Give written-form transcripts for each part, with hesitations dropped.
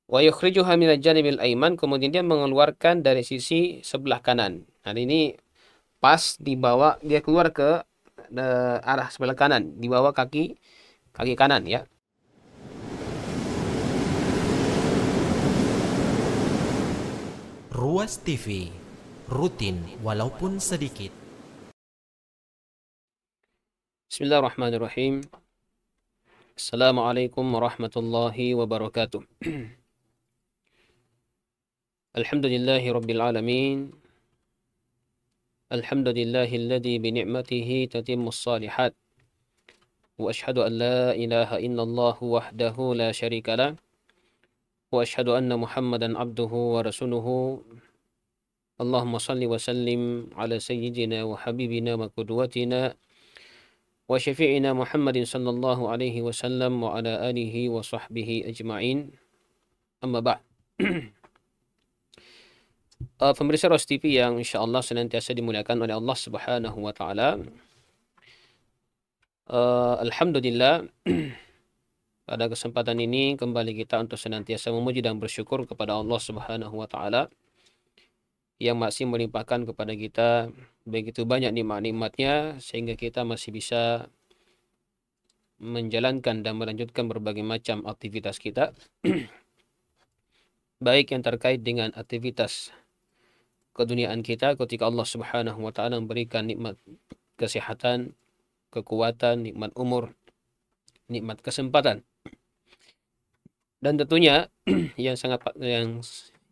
Wa yukhrijuha minal janibil aiman, kemudian dia mengeluarkan dari sisi sebelah kanan. Nah, ini pas dibawa dia keluar ke arah sebelah kanan, dibawa kaki kaki kanan ya. Ruas TV, rutin walaupun sedikit. Bismillahirrahmanirrahim. Assalamualaikum warahmatullahi wabarakatuh. Alhamdulillahi rabbil alamin. Alhamdulillahilladzi bi ni'matihi tatimmus shalihat. Wa asyhadu an la ilaha illallah wahdahu la syarika lah. Wa asyhadu anna Muhammadan abduhu wa rasuluhu. Allahumma salli wa sallim ala sayyidina wa habibina wa qudwatina wa syafi'ina Muhammadin sallallahu alaihi wasallam wa ala alihi wa sahbihi ajma'in. Amma ba'd. Pemirsa Ros TV yang insyaallah senantiasa dimuliakan oleh Allah Subhanahu wa taala. Alhamdulillah, pada kesempatan ini kembali kita untuk senantiasa memuji dan bersyukur kepada Allah Subhanahu wa taala yang masih melimpahkan kepada kita begitu banyak nikmat-nikmatnya sehingga kita masih bisa menjalankan dan melanjutkan berbagai macam aktivitas kita baik yang terkait dengan aktivitas keduniaan kita ketika Allah Subhanahu wa taala memberikan nikmat kesehatan, kekuatan, nikmat umur, nikmat kesempatan. Dan tentunya yang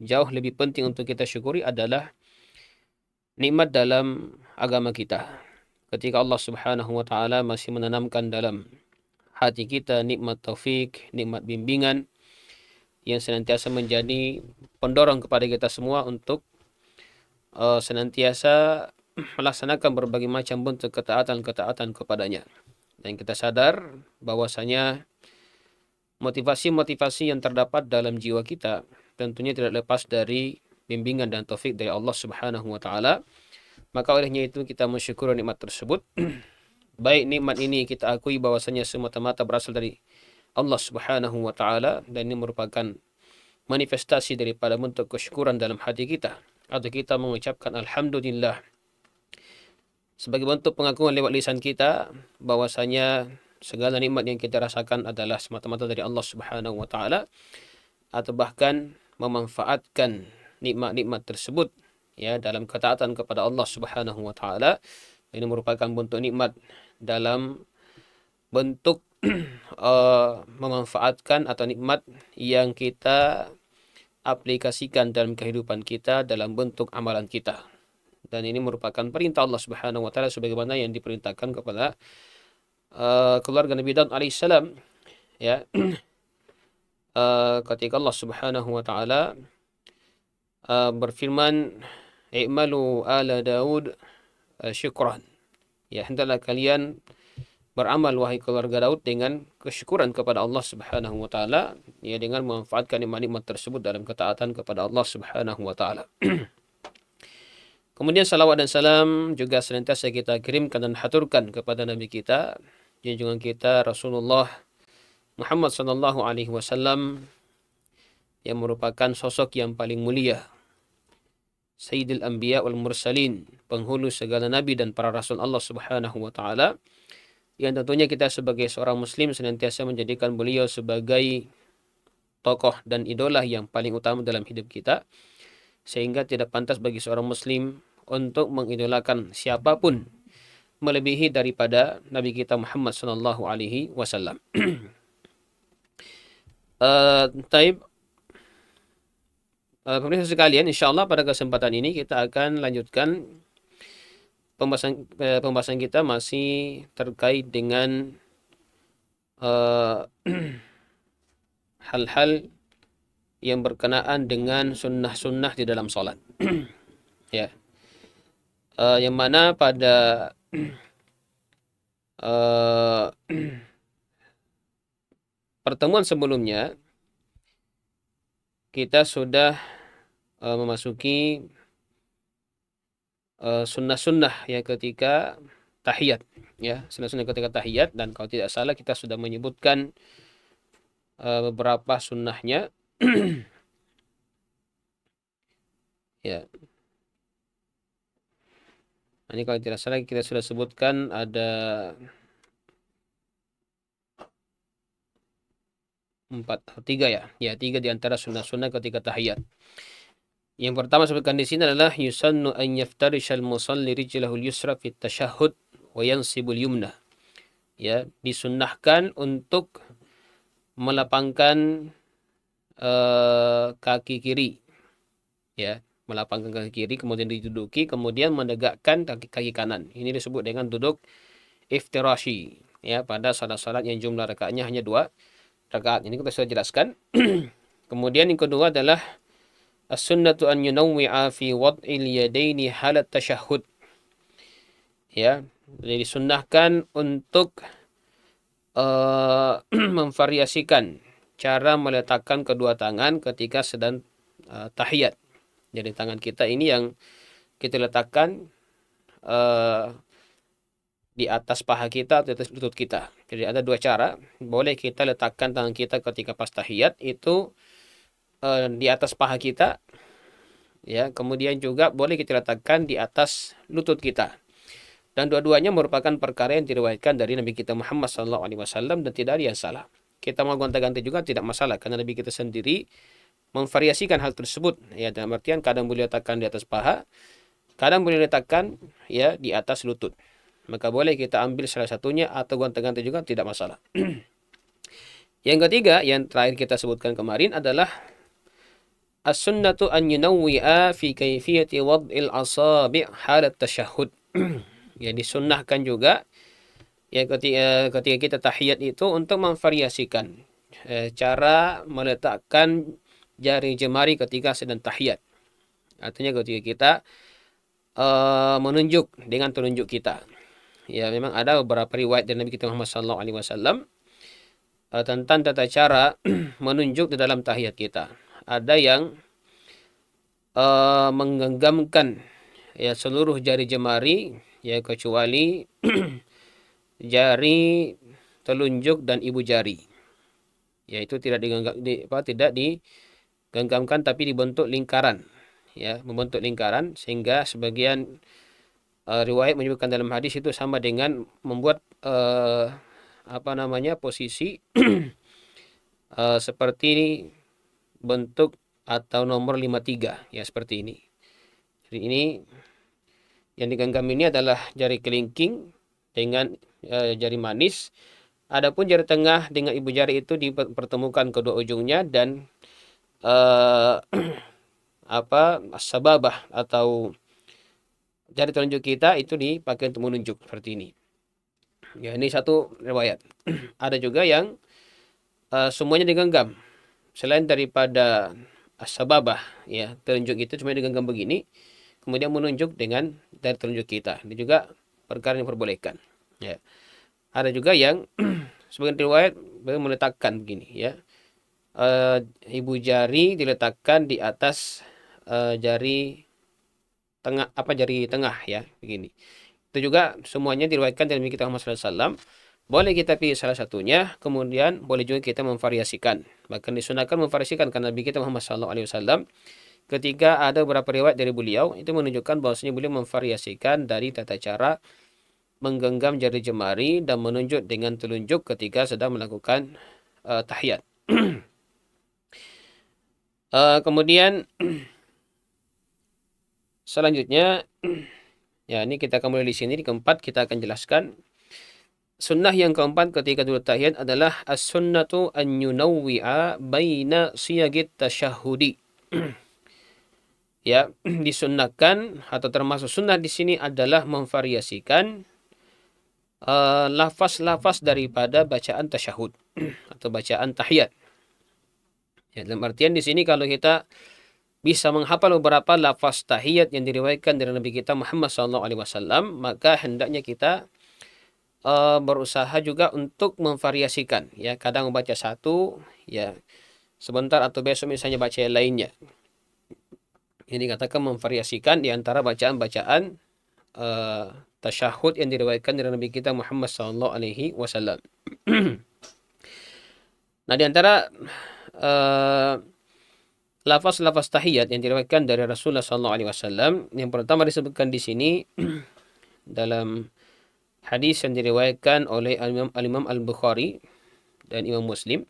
jauh lebih penting untuk kita syukuri adalah nikmat dalam agama kita. Ketika Allah Subhanahu wa taala masih menanamkan dalam hati kita nikmat taufik, nikmat bimbingan yang senantiasa menjadi pendorong kepada kita semua untuk senantiasa melaksanakan berbagai macam bentuk ketaatan-ketaatan kepadanya. Dan kita sadar bahwasanya motivasi-motivasi yang terdapat dalam jiwa kita tentunya tidak lepas dari bimbingan dan taufik dari Allah Subhanahu wa taala. Maka olehnya itu kita mensyukuri nikmat tersebut. Baik nikmat ini kita akui bahwasanya semata-mata berasal dari Allah Subhanahu wa taala dan ini merupakan manifestasi daripada bentuk kesyukuran dalam hati kita, atau kita mengucapkan alhamdulillah sebagai bentuk pengakuan lewat lisan kita bahwasanya segala nikmat yang kita rasakan adalah semata-mata dari Allah Subhanahu wa taala, atau bahkan memanfaatkan nikmat-nikmat tersebut ya dalam ketaatan kepada Allah Subhanahu wa taala. Ini merupakan bentuk nikmat dalam bentuk memanfaatkan atau nikmat yang kita aplikasikan dalam kehidupan kita dalam bentuk amalan kita. Dan ini merupakan perintah Allah Subhanahu wa taala sebagaimana yang diperintahkan kepada keluarga Nabi Daud alaihissalam ya. Ketika Allah Subhanahu wa taala berfirman, "I'malu ala Daud syukran." Ya, hendaklah kalian beramal wahai keluarga Daud dengan kesyukuran kepada Allah Subhanahu wa taala, ya dengan memanfaatkan nikmat-nikmat tersebut dalam ketaatan kepada Allah Subhanahu wa taala. Kemudian salawat dan salam juga senantiasa kita kirimkan dan haturkan kepada Nabi kita, junjungan kita Rasulullah Muhammad sallallahu alaihi wasallam yang merupakan sosok yang paling mulia, Sayyidil Anbiya wal Mursalin, penghulu segala nabi dan para rasul Allah Subhanahu wa taala, yang tentunya kita sebagai seorang muslim senantiasa menjadikan beliau sebagai tokoh dan idola yang paling utama dalam hidup kita, sehingga tidak pantas bagi seorang muslim untuk mengidolakan siapapun melebihi daripada Nabi kita Muhammad sallallahu alaihi wasallam. Taib pemirsa sekalian, insyaallah pada kesempatan ini kita akan lanjutkan pembahasan kita masih terkait dengan hal-hal yang berkenaan dengan sunnah-sunnah di dalam sholat. Ya, yang mana pada pertemuan sebelumnya kita sudah memasuki sunnah-sunnah ya ketika tahiyat, ya sunnah-sunnah ketika tahiyat, dan kalau tidak salah kita sudah menyebutkan beberapa sunnahnya Ya. Ini kalau tidak salah kita sudah sebutkan ada 3 ya. Ya, 3 di antara sunnah-sunnah ketika tahiyat. Yang pertama sebutkan di sini adalah yusannu an yaftarishal musalli rijlahul yusra fit tasyahhud wa yansibul yumna. Ya, disunnahkan untuk melapangkan kaki kiri, ya, melapangkan kaki kiri kemudian diduduki kemudian menegakkan kaki kanan. Ini disebut dengan duduk iftirashi, ya, pada salat-salat yang jumlah rakaatnya hanya 2 rakaat. Ini kita sudah jelaskan. Kemudian yang kedua adalah as-sunnatu an yunawwi'a fi wad'il yadaini halat tasyahhud. Ya, jadi disunnahkan untuk memvariasikan cara meletakkan kedua tangan ketika sedang tahiyat. Jadi tangan kita ini yang kita letakkan di atas paha kita atau di atas lutut kita. Jadi ada 2 cara. Boleh kita letakkan tangan kita ketika pas tahiyat itu di atas paha kita, ya. Kemudian juga boleh kita letakkan di atas lutut kita. Dan dua-duanya merupakan perkara yang diriwayatkan dari Nabi kita Muhammad SAW dan tidak ada yang salah. Kita mau gonta-ganti juga tidak masalah karena Nabi kita sendiri memvariasikan hal tersebut. Ya, dalam artian kadang boleh letakkan di atas paha, kadang boleh letakkan ya di atas lutut. Maka boleh kita ambil salah satunya atau gonta-ganti juga tidak masalah. Yang ketiga, yang terakhir kita sebutkan kemarin adalah as-sunnatu an yunawwi'a fi kayfiyati wad'il asabi' halat tasyahhud. Ya, disunnahkan juga ya ketika kita tahiyat itu untuk memvariasikan cara meletakkan jari jemari ketika sedang tahiyat. Artinya ketika kita menunjuk dengan telunjuk kita. Ya, memang ada beberapa riwayat dari Nabi kita Muhammad SAW tentang tata cara menunjuk di dalam tahiyat kita. Ada yang menggenggamkan ya seluruh jari jemari, ya, kecuali jari telunjuk dan ibu jari. Yaitu tidak digenggamkan tapi dibentuk lingkaran. Ya, membentuk lingkaran sehingga sebagian riwayat menyebutkan dalam hadis itu sama dengan membuat posisi seperti bentuk atau nomor 53, ya, seperti ini. Jadi ini yang digenggam ini adalah jari kelingking dengan jari manis. Adapun jari tengah dengan ibu jari itu dipertemukan kedua ujungnya dan sababah atau jari telunjuk kita itu dipakai untuk menunjuk seperti ini. Ya, ini satu riwayat. Ada juga yang semuanya digenggam. Selain daripada sababah, ya, telunjuk itu cuma digenggam begini, kemudian menunjuk dengan jari telunjuk kita. Ini juga perkara yang diperbolehkan. Ya. Ada juga yang sebagian riwayat meletakkan begini, ya. Ibu jari diletakkan di atas jari tengah, ya, begini. Itu juga semuanya diriwayatkan dari Nabi kita Muhammad SAW. Boleh kita pilih salah satunya, kemudian boleh juga kita memvariasikan. Bahkan disunahkan memvariasikan karena Nabi kita Muhammad SAW ketika ada beberapa riwayat dari beliau itu menunjukkan bahwasanya beliau memvariasikan dari tata cara menggenggam jari jemari dan menunjuk dengan telunjuk ketika sedang melakukan tahiyat. Kemudian selanjutnya, ya, ini kita akan mulai di sini. Di keempat kita akan jelaskan sunnah yang keempat ketika duduk tahiyat adalah as-sunnatu an yunawwi'a baina siyagit tasyahhudi. Ya, disunnahkan atau termasuk sunnah di sini adalah memvariasikan lafaz-lafaz daripada bacaan tasyahud atau bacaan tahiyat. Ya, dalam artian di sini kalau kita bisa menghafal beberapa lafaz tahiyat yang diriwayatkan dari Nabi kita Muhammad SAW, maka hendaknya kita berusaha juga untuk memvariasikan. Ya, kadang membaca satu, ya, sebentar atau besok misalnya baca yang lainnya. Ini dikatakan memvariasikan di antara bacaan-bacaan tasyahud yang diriwayatkan dari Nabi kita Muhammad SAW. Nah, di antara lafaz-lafaz tahiyat yang diriwayatkan dari Rasulullah SAW, yang pertama disebutkan di sini dalam hadis yang diriwayatkan oleh Al-Imam Al-Bukhari dan Imam Muslim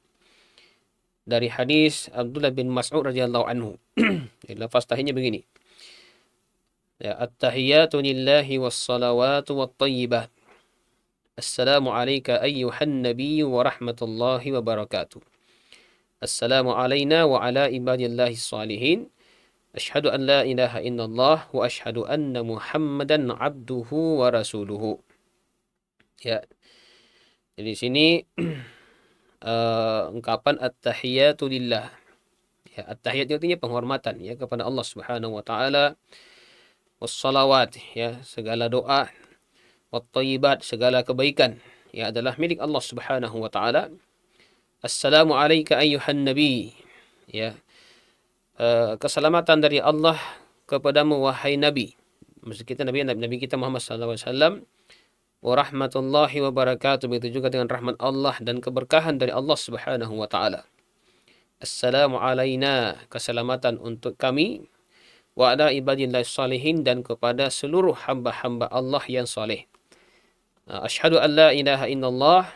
dari hadis Abdullah bin Mas'ud radhiyallahu anhu. Lafaz tahiyatnya begini. Ya, at-tahiyatu lillahi was-salawatu wat-thayyibat. Assalamu alayka ayyuhan nabiyyu wa rahmatullahi wa barakatuh. Assalamu alayna wa ala ibadillahi salihin. Ashhadu an la ilaha illallah wa ashhadu anna Muhammadan abduhu wa rasuluhu. Ya. Jadi di sini ungkapan at-tahiyatu lillah. Ya, at-tahiyat itu artinya penghormatan ya kepada Allah Subhanahu wa taala. Wassalawat ya, segala doa. Wat-thayyibat, segala kebaikan ya adalah milik Allah Subhanahu wa taala. Assalamu alayka ayyuhan nabi. Ya. Keselamatan dari Allah kepadamu wahai nabi. Maksud kita nabi kita Muhammad sallallahu alaihi wasallam. Wa rahmatullahi wa barakatuh, begitu juga dengan rahmat Allah dan keberkahan dari Allah Subhanahu wa taala. Assalamu alayna, keselamatan untuk kami, wa ala ibadillahi salihin, dan kepada seluruh hamba-hamba Allah yang saleh. Asyhadu an la ilaha illallah,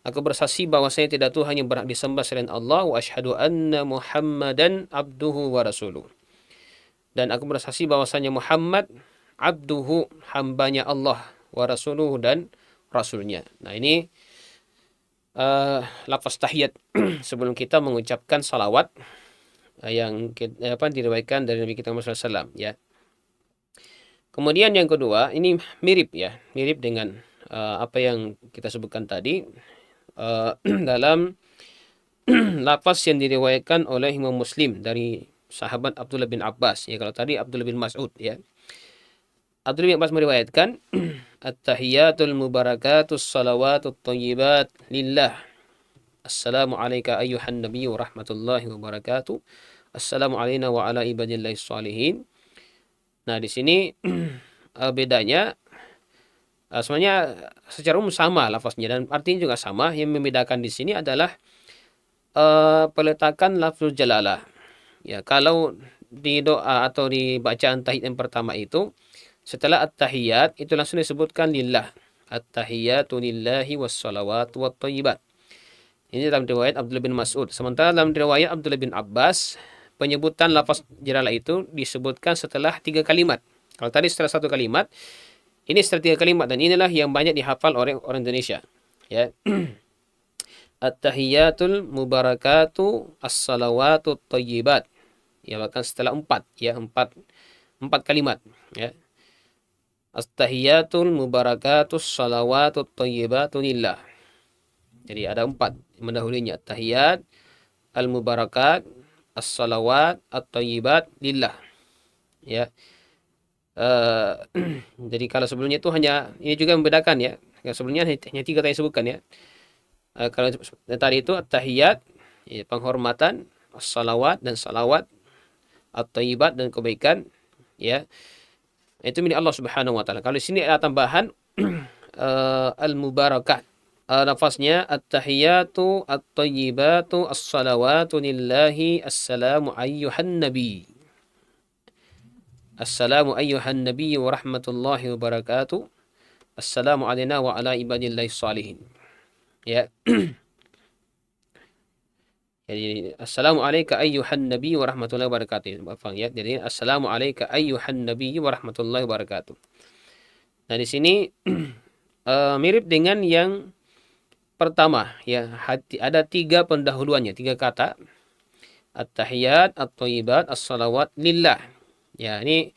aku bersaksi bahwasanya tidak Tuhan yang berhak disembah selain Allah, wa asyhadu anna Muhammadan abduhu wa rasuluh. Dan aku bersaksi bahwasanya Muhammad abduhu, hambanya Allah, wa rasuluh, dan rasulnya. Nah, ini lafaz tahiyat sebelum kita mengucapkan salawat yang diriwayatkan dari Nabi kita Muhammad SAW ya. Kemudian yang kedua, ini mirip ya, mirip dengan apa yang kita sebutkan tadi dalam lafaz yang diriwayatkan oleh Imam Muslim dari sahabat Abdullah bin Abbas ya. Kalau tadi Abdullah bin Mas'ud ya. Abdullah bin Abbas meriwayatkan at-tahiyatul mubarakatus salawatut thayyibat lillah. Assalamu alayka ayyuhan nabiyyu rahmatullahi wa barakatuh. Assalamu alayna wa ala ibadillahi salihin. Nah, di sini bedanya sebenarnya secara umum sama lafaznya dan artinya juga sama. Yang membedakan di sini adalah peletakan lafzul jalalah. Ya, kalau di doa atau di bacaan tahiyat yang pertama itu setelah at-tahiyat itu langsung disebutkan lillah. At-tahiyatu lillahi wassalawatu wattayyibat. Ini dalam riwayat Abdullah bin Mas'ud. Sementara dalam riwayat Abdullah bin Abbas, penyebutan lafaz jalalah itu disebutkan setelah 3 kalimat. Kalau tadi setelah 1 kalimat, ini setelah 3 kalimat, dan inilah yang banyak dihafal oleh orang Indonesia. Ya. At-tahiyatul mubarakatu as-salawatu thayyibat. Ya, bahkan setelah 4 ya, 4 kalimat ya. At-tahiyatul mubarakatus salawatut thayyibatu lillah. Jadi ada 4 mendahulunya, at-tahiyat, al-mubarakat, as-salawat, at-thayyibat lillah. Ya. Jadi kalau sebelumnya itu hanya ini juga membedakan ya. Sebelumnya hanya 3 tadi sebutkan ya. Kalau tadi itu at-tahiyat ya, penghormatan, as-salawat dan salawat, at-thayyibat dan kebaikan ya. Itu milik Allah Subhanahu wa taala. Kalau di sini ada tambahan al-mubarakat. Lafaznya at-tahiyatu at-tayyibatu as-salawatu lillahi assalamu ayyuhan nabi. Assalamu ayyuhan nabi wa rahmatullahi wa barakatuh. Assalamu alayna wa ala ibadillahi salihin. Ya. Jadi assalamu alayka ayyuhan nabi wa rahmatullahi wa barakatuh. Ya. Jadi assalamu alayka ayyuhan nabi wa rahmatullahi wa barakatuh. Nah, di sini mirip dengan yang pertama ya. Ada 3 pendahuluannya, 3 kata. At-tahiyat, at-thayyibat, as-salawat lillah. Ya, ini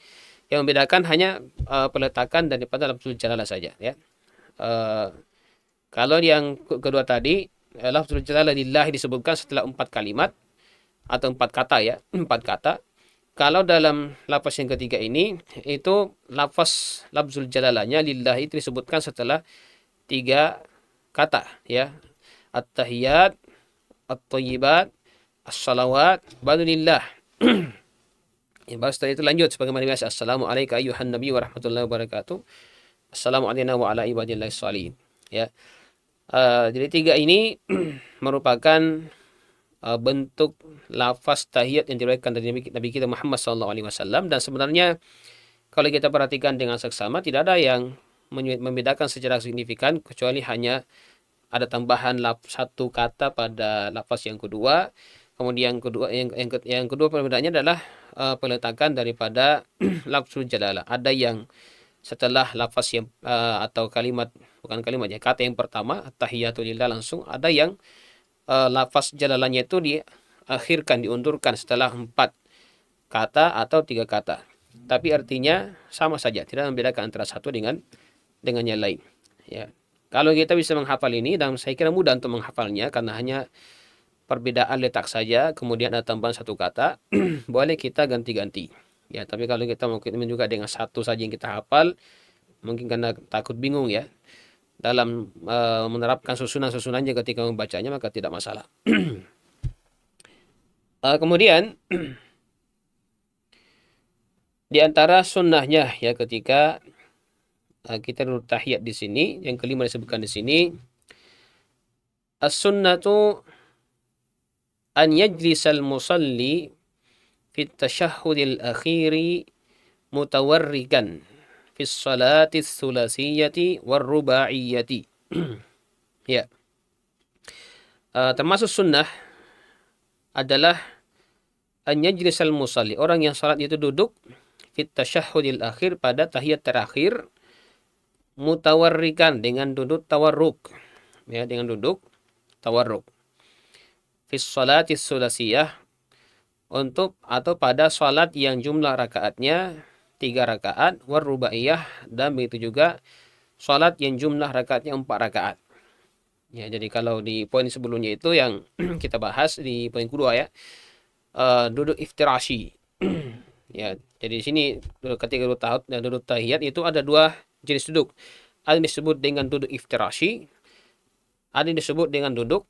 yang membedakan hanya peletakan daripada lafzul jalalah saja ya. Kalau yang kedua tadi lafzul jalalah lillah disebutkan setelah 4 kalimat atau 4 kata ya, 4 kata. Kalau dalam lafaz yang ketiga ini itu lafzul jalalahnya lillah itu disebutkan setelah 3 kata ya. At-tahiyat, at-thayyibat, as-salawat, baru lillah. Ya, baru setelah itu lanjut sebagaimana biasa. Assalamu alayka ayyuhan nabi wa rahmatullahi wa barakatuh. Assalamu alayna wa ala ibadillahi salihin. Ya. Jadi 3 ini merupakan bentuk lafaz tahiyat yang diriwayatkan dari Nabi kita Muhammad SAW. Dan sebenarnya kalau kita perhatikan dengan seksama, tidak ada yang membedakan secara signifikan, kecuali hanya ada tambahan satu kata pada lafaz yang kedua. Kemudian yang kedua perbedaannya adalah peletakan daripada lafzul jalalah. Ada yang setelah lafaz yang atau kalimat, bukan kalimat ya, kata yang pertama at-tahiyatu lillah langsung, ada yang lafaz jalalahnya itu diakhirkan, diundurkan setelah 4 kata atau 3 kata. Tapi artinya sama saja, tidak membedakan antara satu dengan yang lain. Ya. Kalau kita bisa menghafal ini, dan saya kira mudah untuk menghafalnya karena hanya perbedaan letak saja, kemudian ada tambahan satu kata, boleh kita ganti-ganti. Ya, tapi kalau kita mungkin juga dengan satu saja yang kita hafal, mungkin karena takut bingung ya dalam menerapkan susunan-susunannya ketika membacanya, maka tidak masalah. Kemudian di antara sunnahnya ya ketika kita duduk tahiyat di sini, yang kelima disebutkan di sini, as-sunnatu an yajlisal musalli fi tasyahhudil akhiri mutawarrikan fi salati thulathiyati war rubaiyati. Ya. Termasuk sunnah adalah an yajlisal musalli, orang yang salat itu duduk fit tasyahhudil akhir, pada tahiyat terakhir, mutawarrikan, dengan duduk tawarruk, ya, dengan duduk tawarruk, fis salati sulasiyah, untuk atau pada salat yang jumlah rakaatnya 3 rakaat, war rubaiyah, dan begitu juga salat yang jumlah rakaatnya 4 rakaat. Ya, jadi kalau di poin sebelumnya itu yang kita bahas di poin kedua ya, duduk iftirashi. Ya, jadi di sini ketika duduk tahiyat itu ada 2 jenis duduk. Ada yang disebut dengan duduk iftirashi, ada yang disebut dengan duduk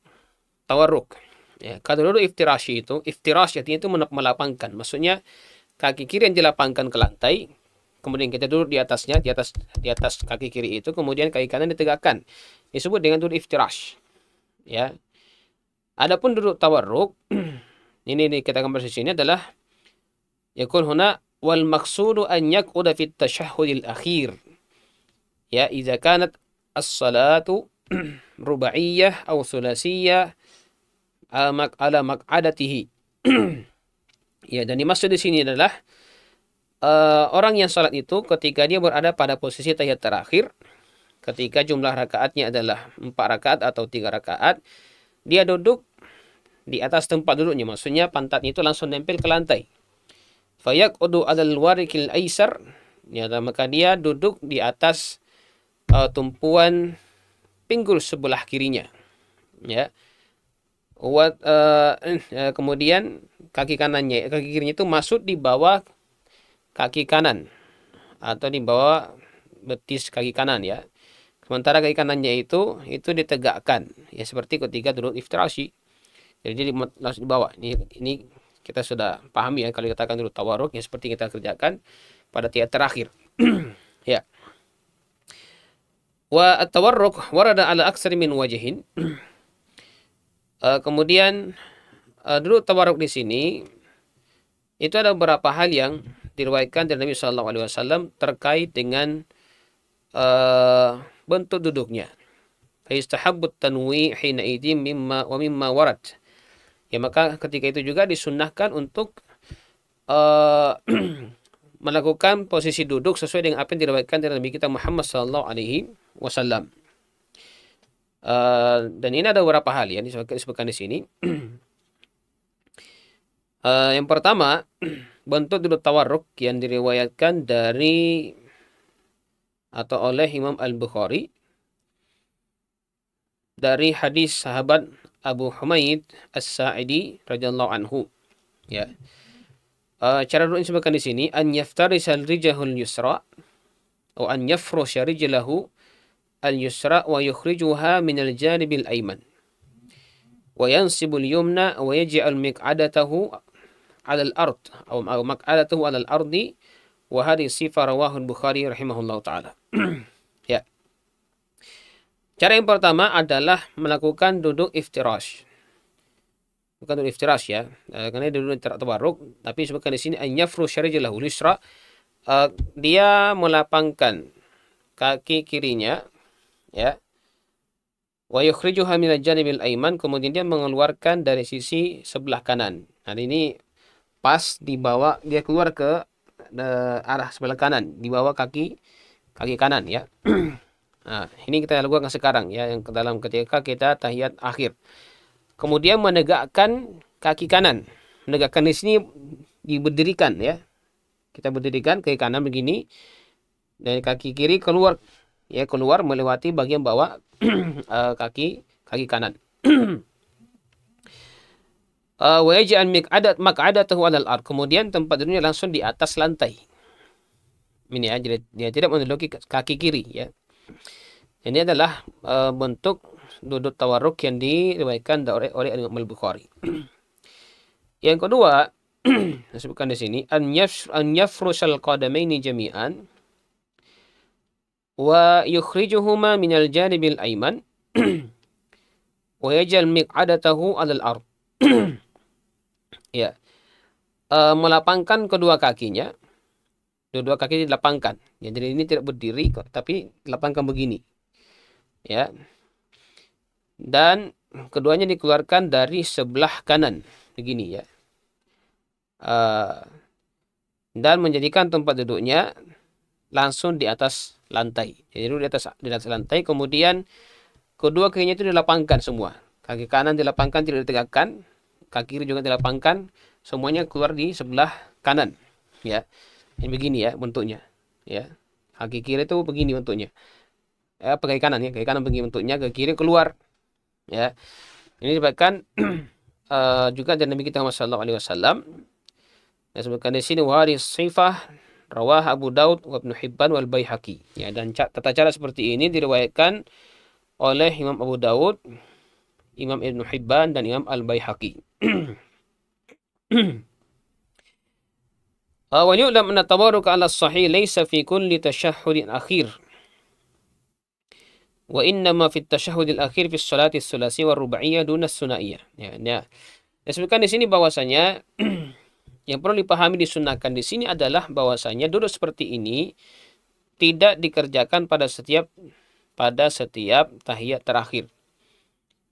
tawarruk. Ya, kalau duduk iftirashi itu, iftirash artinya itu melapangkan. Maksudnya kaki kiri yang dilapangkan ke lantai, kemudian kita duduk di atasnya, di atas kaki kiri itu, kemudian kaki kanan ditegakkan. Disebut dengan duduk iftirash. Ya. Adapun duduk tawarruk, ini kita gambar di sini adalah yakun huna wal maqsudu an yaq'uda fit tasyahhudil akhir. Ya, idza kanat as-salatu rubaiyah aw thulasiyah ala maq'adatihi. Ya, dan dimaksud di sini adalah orang yang salat itu ketika dia berada pada posisi tahiyat terakhir, ketika jumlah rakaatnya adalah 4 rakaat atau 3 rakaat, dia duduk di atas tempat duduknya, maksudnya pantatnya itu langsung nempel ke lantai. Fayaqudu 'alal warikil aisar, ya, maka dia duduk di atas tumpuan pinggul sebelah kirinya. Ya. Kemudian kaki kirinya itu masuk di bawah kaki kanan atau di bawah betis kaki kanan ya. Sementara kaki kanannya itu ditegakkan ya, seperti ketika duduk iftirashi. Jadi langsung di bawah. Ini kita sudah pahami ya, kalau dikatakan duduk tawarruk ya seperti kita kerjakan pada tahiyat terakhir. Ya. Wa at-tawarruk warada ala aksari min wajhin. Kemudian duduk tawarruk di sini itu ada beberapa hal yang diriwayatkan dari Nabi Shallallahu Alaihi Wasallam terkait dengan bentuk duduknya. Faistahabbut tanwi hina idim mimma warad. Ya, maka ketika itu juga disunnahkan untuk melakukan posisi duduk sesuai dengan apa yang diriwayatkan dari Nabi kita Muhammad Shallallahu Alaihi Wasallam. Dan ini ada beberapa hal yang disebutkan di sini. Yang pertama, bentuk duduk tawarruk yang diriwayatkan dari atau oleh Imam Al-Bukhari dari hadis sahabat Abu Humaid As-Sa'idi radhiyallahu anhu. Ya. Cara duduk disebutkan di sini, an yaftarisal rijahul yusra atau an yafrusha rijlahu al-yusra wa yukhrijuha min al-janibil ayman wa yansibu al-yumna wa yaj'al miq'adatahu 'ala al-ard atau maq'adatahu 'ala al-ardi, wa hadhihi sifah rawahu al-Bukhari rahimahullahu taala. Ya. Cara yang pertama adalah melakukan duduk iftirash. bukan untuk iftirash ya. Karena dia duduk tawarruk, tapi sebutkan di sini an yafru syarijalahu lisra, dia melapangkan kaki kirinya ya. Wa yukhrijuha minal janibil aiman, kemudian dia mengeluarkan dari sisi sebelah kanan. Nah, ini pas dibawa dia keluar ke arah sebelah kanan, dibawa kaki kanan ya. Nah, ini kita lakukan sekarang ya, yang dalam ketika kita tahiyat akhir. Kemudian menegakkan kaki kanan. Menegakkan di sini diberdirikan ya. Kita berdirikan kaki kanan begini, dan kaki kiri keluar ya, keluar melewati bagian bawah kaki kanan. Wa yaj'al maq'adatahu 'alal ard, kemudian tempat duduknya langsung di atas lantai. Ini ya, jadi dia tidak menduduki kaki kiri ya. Ini adalah bentuk duduk tawarruk yang diriwayatkan oleh Imam Al-Bukhari. Yang kedua, disebutkan di sini an yafrushal qadamaini jami'an wa yukhrijuhuma minal janibil aiman wa yaj'al miq'adatahu 'alal ard. Ya. Melapangkan kedua kakinya. Dua kaki dilapangkan. Ya, jadi ini tidak berdiri tapi dilapangkan begini. Ya. Dan keduanya dikeluarkan dari sebelah kanan begini ya. Dan menjadikan tempat duduknya langsung di atas lantai. Jadi di atas lantai, kemudian kedua kakinya itu dilapangkan semua. Kaki kanan dilapangkan, tidak ditegakkan. Kaki kiri juga dilapangkan, semuanya keluar di sebelah kanan. Ya. Ini begini ya bentuknya. Ya. Kaki kiri itu begini bentuknya. Kaki kanan ya, kaki kanan begini bentuknya, kaki kiri keluar. Ya. Ini disebutkan juga dari Nabi kita Muhammad sallallahu alaihi wasallam. Disebutkan di sini wa sifah rawah Abu Daud wa Ibnu Hibban wal Baihaqi. Ya, dan tata cara seperti ini diriwayatkan oleh Imam Abu Daud, Imam Ibnu Hibban, dan Imam Al-Baihaqi. Wa yu'lam anna tawarruk 'ala as-sahih laysa fi kulli tashahhudin akhir. Wa innama fi at-tashahhud al-akhir fi as-salati as-sulasi wa rubaiyah duna as-sunaiyah. Ya. Disebutkan di sini bahwasanya yang perlu dipahami disunahkan di sini adalah bahwasanya duduk seperti ini tidak dikerjakan pada setiap tahiyat terakhir.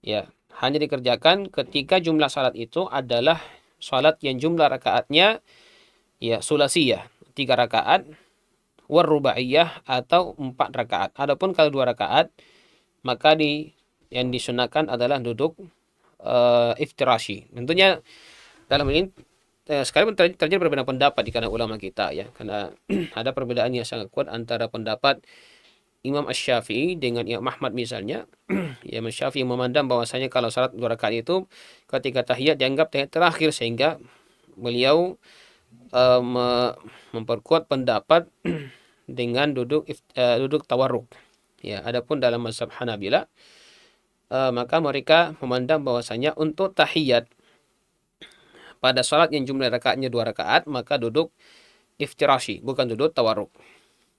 Ya, hanya dikerjakan ketika jumlah salat itu adalah salat yang jumlah rakaatnya ya sulasiyah, 3 rakaat, war rubaiyah atau 4 rakaat. Adapun kalau 2 rakaat, maka yang disunahkan adalah duduk iftirashi. Tentunya dalam ini sekarang terjadi perbedaan pendapat di kalangan ulama kita ya, karena ada perbedaan yang sangat kuat antara pendapat Imam Asy-Syafi'i dengan Imam Ahmad misalnya. Imam Syafi'i memandang bahwasanya kalau salat 2 rakaat itu ketika tahiyat dianggap tahiyat terakhir, sehingga beliau memperkuat pendapat dengan duduk tawarruk. Ya, adapun dalam mazhab Hanabila maka mereka memandang bahwasanya untuk tahiyat pada salat yang jumlah rakaatnya 2 rakaat, maka duduk iftirashi, bukan duduk tawarruk.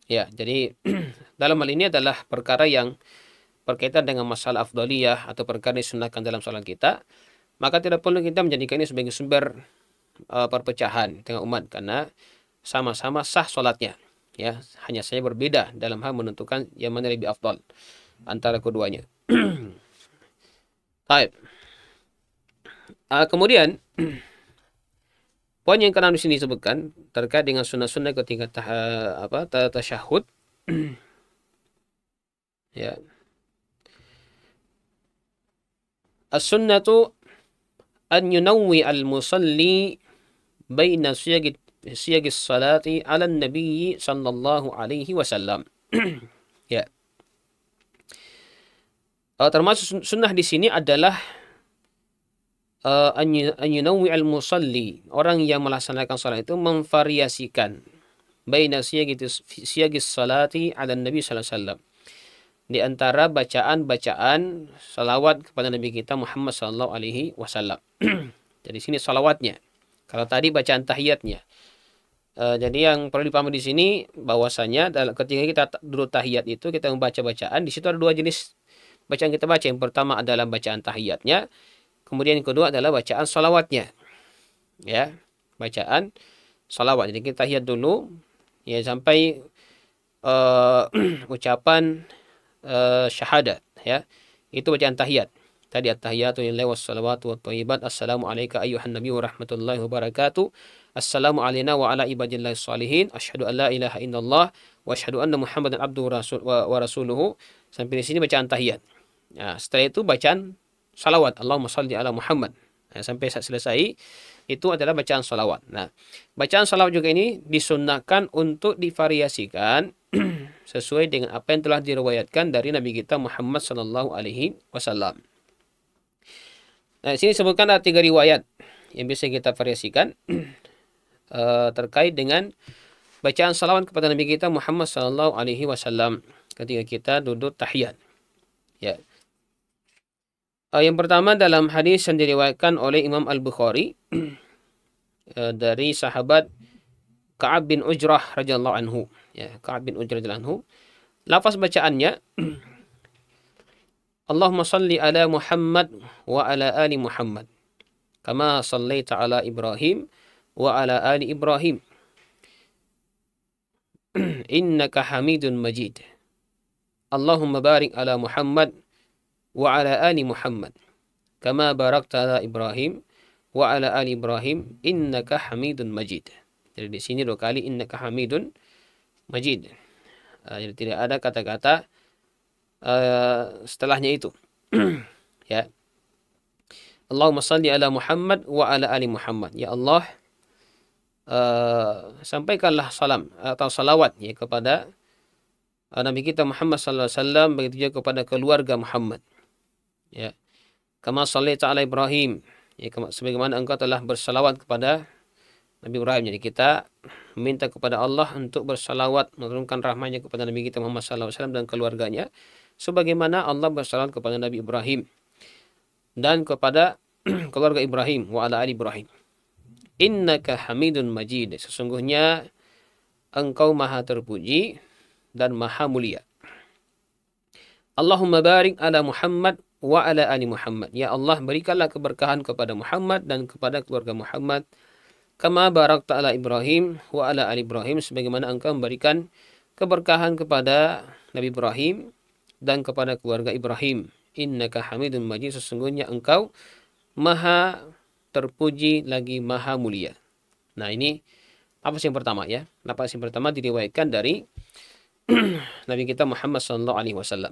Ya, jadi dalam hal ini adalah perkara yang berkaitan dengan masalah afdaliyah atau perkara yang disunahkan dalam salat kita, maka tidak perlu kita menjadikan ini sebagai sumber perpecahan tengah umat, karena sama-sama sah salatnya. Ya, hanya saja berbeda dalam hal menentukan yang mana lebih afdal antara keduanya. Baik. Kemudian poin yang ke-6 di sini disebutkan terkait dengan sunnah-sunnah ketika tasyahud. Ya. As-sunnatu an yunawwi al-musalli baina siyagis salati ala nabi sallallahu alaihi wasallam. Ya. Termasuk sunnah di sini adalah an yunawwi al-musalli, orang yang melaksanakan salat itu memvariasikan baina siyagis salati ala nabi sallallahu alaihi wasallam, di antara bacaan-bacaan salawat kepada Nabi kita Muhammad sallallahu alaihi wasallam. Jadi sini salawatnya. Kalau tadi bacaan tahiyatnya. Jadi yang perlu dipahami di sini bahwasanya ketika kita duduk tahiyat itu kita membaca bacaan, di situ ada 2 jenis bacaan kita baca. Yang pertama adalah bacaan tahiyatnya. Kemudian yang kedua adalah bacaan salawatnya. Ya, bacaan salawat. Jadi kita tahiyat dulu ya sampai ucapan syahadat ya. Itu bacaan tahiyat. Tadi at-tahiyatu lillahi wassalawatu wathayyibat. Assalamu alayka ayyuhan nabiy wa rahmatullahi wa barakatuh. Assalamu alayna wa ala ibadillahi sholihin. Asyhadu an la ilaha illallah wa asyhadu anna Muhammadan abduhu wa rasuluhu. Sampai di sini bacaan tahiyat. Nah, setelah itu bacaan salawat. Allahumma shalli ala Muhammad. Nah, sampai selesai itu adalah bacaan salawat. Nah, bacaan salawat juga ini disunnahkan untuk divariasikan sesuai dengan apa yang telah diriwayatkan dari Nabi kita Muhammad sallallahu alaihi wasallam. Nah, di sini sebutkan ada 3 riwayat yang bisa kita variasikan terkait dengan bacaan salawat kepada Nabi kita Muhammad sallallahu alaihi wasallam ketika kita duduk tahiyat. Ya. Yang pertama dalam hadis yang diriwayatkan oleh Imam Al-Bukhari dari sahabat Ka'ab bin Ujrah radhiyallahu anhu. Ya, Ka'ab bin Ujrah radhiyallahu anhu. Lafaz bacaannya Allahumma salli ala Muhammad wa ala ali Muhammad kama sallaita ala Ibrahim wa ala ali Ibrahim innaka Hamidun Majid. Allahumma barik ala Muhammad wa ala ali Muhammad kama barakta ala Ibrahim wa ala ali Ibrahim innaka Hamidun Majid. Jadi di sini 2 kali innaka Hamidun Majid. Jadi tidak ada kata-kata setelahnya itu. Ya. Allahumma salli ala Muhammad wa ala ali Muhammad. Ya Allah, sampaikanlah salam atau salawat ya kepada Nabi kita Muhammad sallallahu alaihi wasallam, begitu juga kepada keluarga Muhammad. Ya. Kama shallaita ala Ibrahim. Ya, sebagaimana engkau telah bersalawat kepada Nabi Ibrahim. Jadi kita meminta kepada Allah untuk bersalawat, menurunkan rahmatnya kepada Nabi kita Muhammad sallallahu alaihi wasallam dan keluarganya, sebagaimana Allah bersalawat kepada Nabi Ibrahim dan kepada keluarga Ibrahim wa ala ali Ibrahim. Innaka Hamidun Majid. Sesungguhnya engkau maha terpuji dan maha mulia. Allahumma barik ala Muhammad wa ala ali Muhammad. Ya Allah, berikanlah keberkahan kepada Muhammad dan kepada keluarga Muhammad. Kama barakta ala Ibrahim wa ala ali Ibrahim. Sebagaimana engkau memberikan keberkahan kepada Nabi Ibrahim dan kepada keluarga Ibrahim. Innaka Hamidun Majid. Sesungguhnya engkau maha terpuji lagi maha mulia. Nah, ini lafaz yang pertama ya. Lafaz yang pertama diriwayatkan dari Nabi kita Muhammad sallallahu alaihi wasallam.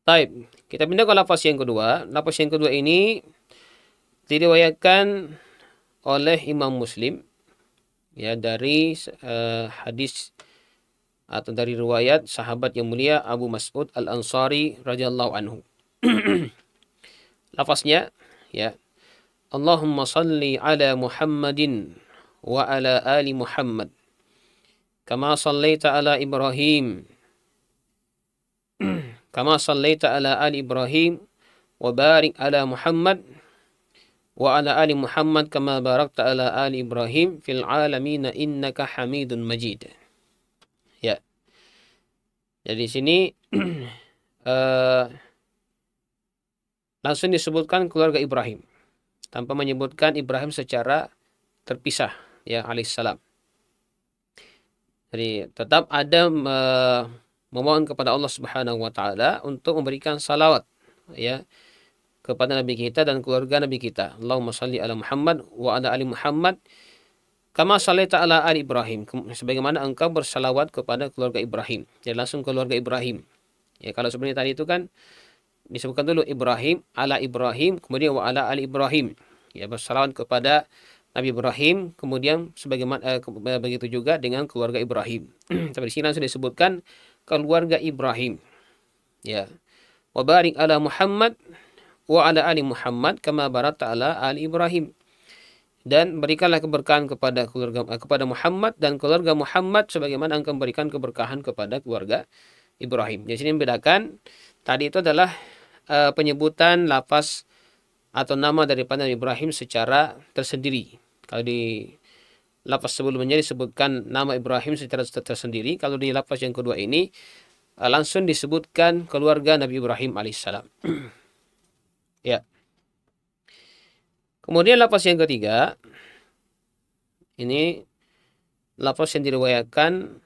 Baik, kita pindah ke lafaz yang kedua. Lafaz yang kedua ini diriwayatkan oleh Imam Muslim ya dari hadis atau dari riwayat sahabat yang mulia Abu Mas'ud Al-Ansari radhiyallahu anhu. Lafaznya ya, Allahumma salli ala Muhammadin wa ala ali Muhammad kama sallaita ala Ibrahim kama sallaita ala ali Ibrahim wa barik ala Muhammad wa ala ali Muhammad kama barakta ala ali Ibrahim fil alamin innaka Hamidun Majid. Ya. Jadi di sini langsung disebutkan keluarga Ibrahim tanpa menyebutkan Ibrahim secara terpisah ya alaihissalam. Jadi tetap ada memohon kepada Allah Subhanahu wa taala untuk memberikan salawat ya kepada Nabi kita dan keluarga Nabi kita. Allahumma shalli ala Muhammad wa ala ali Muhammad kama shallaita ala ali Ibrahim. Sebagaimana engkau bersalawat kepada keluarga Ibrahim. Jadi langsung keluarga Ibrahim. Ya, kalau sebenarnya tadi itu kan disebutkan dulu Ibrahim ala Ibrahim, kemudian wa ala ali Ibrahim. Ya, bersalawat kepada Nabi Ibrahim, kemudian sebagaimana begitu juga dengan keluarga Ibrahim. Tapi di sini langsung disebutkan keluarga Ibrahim. Ya. Wa barik ala Muhammad wa ala ali Muhammad kama barakta ala ali Ibrahim. Dan berikanlah keberkahan kepada Muhammad dan keluarga Muhammad sebagaimana engkau memberikan keberkahan kepada keluarga Ibrahim. Jadi sini membedakan tadi itu adalah penyebutan lafaz atau nama daripada Nabi Ibrahim secara tersendiri. Kalau di lafaz sebelumnya disebutkan nama Ibrahim secara tersendiri, kalau di lafaz yang kedua ini langsung disebutkan keluarga Nabi Ibrahim alaihissalam. Ya. Kemudian lafaz yang ketiga, ini lafaz yang diriwayatkan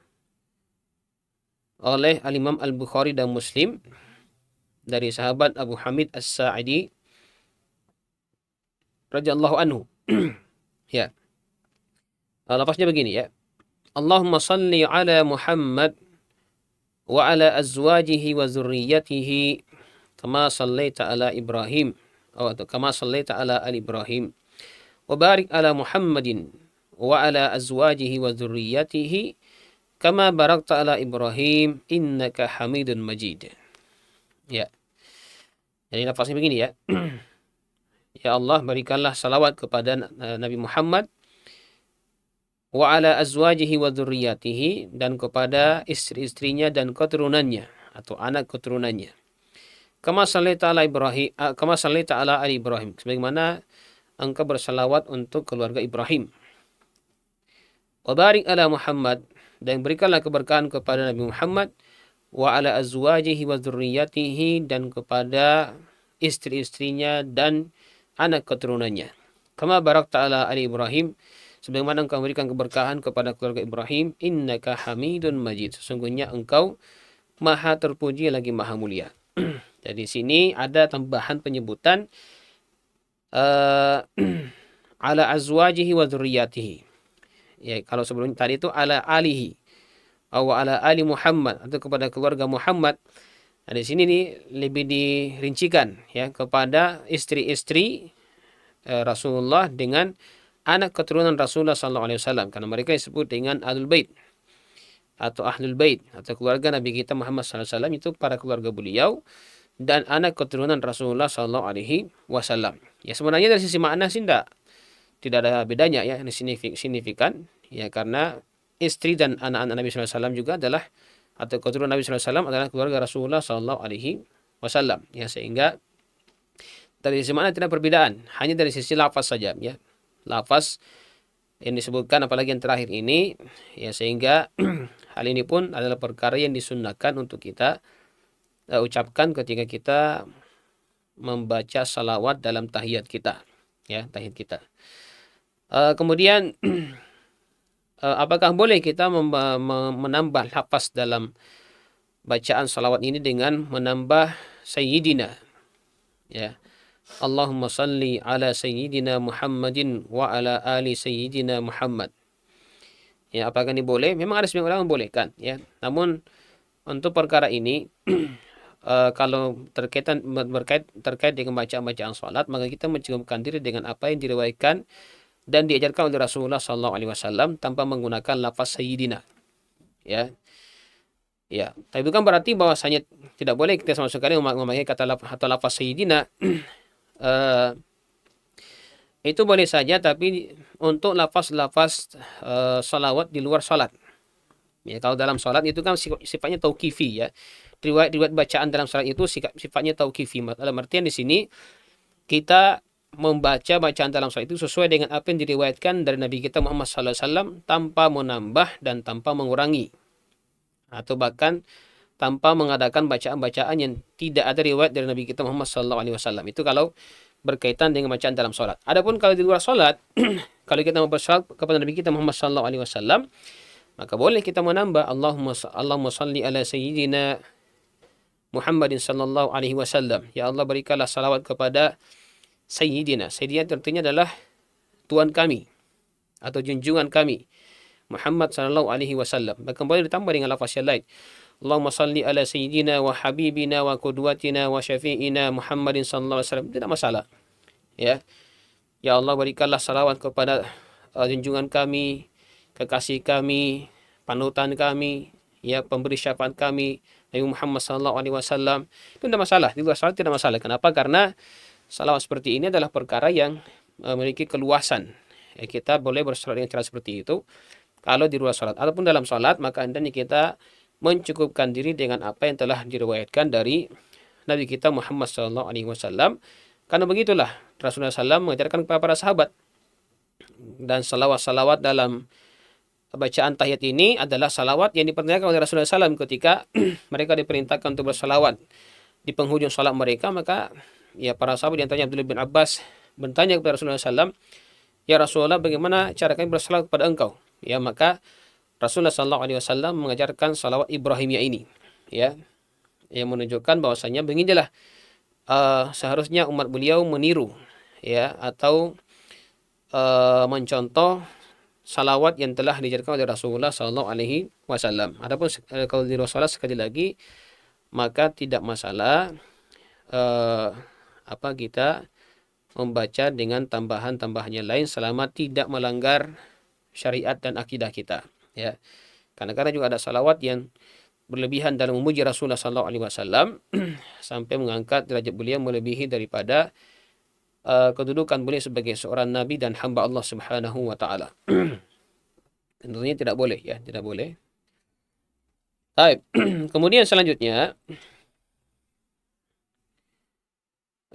oleh Al-Imam Al-Bukhari dan Muslim dari sahabat Abu Hamid As-Sa'idi radhiyallahu anhu. Ya. Lafaznya begini ya. Allahumma salli ala Muhammad wa ala azwajihi wa zurriyyatihi kama sallaita ala Ibrahim atau kama sallaita ala ali Ibrahim wa barik ala Muhammadin wa ala azwajihi wa zurriyyatihi kama barakta ala Ibrahim innaka Hamidun Majid. Ya. Jadi lafaznya begini ya. Ya Allah, berikanlah salawat kepada Nabi Muhammad wa ala azwajihi wa dzurriyyatihi, dan kepada istri-istrinya dan keturunannya atau anak keturunannya. Kama shallaita ala Ibrahim, kama shallaita ala ali Ibrahim, sebagaimana engkau bersalawat untuk keluarga Ibrahim. Wa barik ala Muhammad, dan berikanlah keberkahan kepada Nabi Muhammad, wa ala azwajihi wa dzurriyyatihi, dan kepada istri-istrinya dan anak keturunannya. Kama barakta ala ali Ibrahim, sebagaimana engkau memberikan keberkahan kepada keluarga Ibrahim, innaka Hamidun Majid, sesungguhnya engkau maha terpuji lagi maha mulia. Jadi sini ada tambahan penyebutan ala azwajihi wa dzurriyyatihi. Ya, kalau sebelumnya tadi itu ala alihi atau ala ali Muhammad, atau kepada keluarga Muhammad. Nah, di sini nih lebih dirincikan ya, kepada istri-istri Rasulullah dengan anak keturunan Rasulullah SAW, karena mereka disebut dengan Ahlul Bait atau Ahlul Bait atau keluarga Nabi kita Muhammad SAW, itu para keluarga beliau dan anak keturunan Rasulullah SAW. Ya, sebenarnya dari sisi makna sih tidak ada bedanya ya, ini signifikan ya, karena istri dan anak-anak Nabi SAW juga adalah, atau keturunan Nabi SAW adalah keluarga Rasulullah SAW ya, sehingga dari sisi makna tidak perbedaan, hanya dari sisi lafaz saja ya. Lafaz yang disebutkan apalagi yang terakhir ini ya, sehingga hal ini pun adalah perkara yang disunnahkan untuk kita ucapkan ketika kita membaca salawat dalam tahiyat kita ya, tahiyat kita. Kemudian apakah boleh kita menambah lafaz dalam bacaan salawat ini dengan menambah sayyidina ya, Allahumma salli ala sayyidina Muhammadin wa ala ali sayyidina Muhammad. Ya, apakah ini boleh? Memang ada sebagian orang membolehkan ya. Namun untuk perkara ini kalau terkait dengan bacaan salat, maka kita mencukupkan diri dengan apa yang diriwayatkan dan diajarkan oleh Rasulullah SAW tanpa menggunakan lafaz sayyidina. Ya. Ya, tapi bukan berarti bahwasanya tidak boleh kita sama sekali memakai kata atau lafaz sayyidina. Itu boleh saja, tapi untuk lafaz-lafaz salawat di luar salat. Ya, kalau dalam salat itu kan sifatnya tauqifi ya. Riwayat bacaan dalam salat itu sifatnya tauqifi. Dalam artian di sini kita membaca bacaan dalam salat itu sesuai dengan apa yang diriwayatkan dari Nabi kita Muhammad SAW tanpa menambah dan tanpa mengurangi, atau bahkan tanpa mengadakan bacaan-bacaan yang tidak ada riwayat dari Nabi kita Muhammad SAW. Itu kalau berkaitan dengan bacaan dalam salat. Adapun kalau di luar salat, kalau kita mau bersalat kepada Nabi kita Muhammad SAW, maka boleh kita menambah Allahumma salli ala sayyidina Muhammadin sallallahu alaihi wasallam. Ya Allah, berikanlah salawat kepada sayyidina. Sayyidina artinya adalah Tuhan kami atau junjungan kami, Muhammad sallallahu alaihi wasallam. Maka boleh ditambah dengan lafaz yang lain. Allahumma salli ala sayyidina wa habibina wa qudwatina wa syafi'ina Muhammadin sallallahu alaihi wasallam. Tidak masalah. Ya. Ya Allah, berikanlah salawat kepada junjungan kami, kekasih kami, panutan kami, ya, pemberi syafaat kami, Nabi Muhammad sallallahu alaihi wasallam. Itu tidak masalah. Di luar salat tidak masalah. Kenapa? Karena salawat seperti ini adalah perkara yang memiliki keluasan. Ya, kita boleh bersalat dengan cara seperti itu kalau di luar salat. Ataupun dalam salat, maka hendaknya kita mencukupkan diri dengan apa yang telah diriwayatkan dari Nabi kita Muhammad SAW. Karena begitulah Rasulullah SAW mengajarkan kepada para sahabat. Dan salawat-salawat dalam bacaan tahiyat ini adalah salawat yang diperintahkan oleh Rasulullah SAW ketika mereka diperintahkan untuk bersalawat di penghujung salat mereka. Maka ya para sahabat di antaranya Abdullah bin Abbas bertanya kepada Rasulullah SAW, ya Rasulullah, bagaimana cara kami bersalawat kepada engkau? Ya, maka Rasulullah SAW mengajarkan salawat Ibrahimiyah ini, ya, yang menunjukkan bahwasanya beginilah seharusnya umat beliau meniru, ya, atau mencontoh salawat yang telah diajarkan oleh Rasulullah SAW. Adapun kalau di Rasulullah sekali lagi, maka tidak masalah kita membaca dengan tambahan-tambahan yang lain selama tidak melanggar syariat dan akidah kita, ya. Karena juga ada salawat yang berlebihan dalam memuji Rasulullah SAW sampai mengangkat derajat beliau melebihi daripada kedudukan beliau sebagai seorang nabi dan hamba Allah Subhanahu wa taala. Tentunya tidak boleh, ya, tidak boleh. Baik. Kemudian selanjutnya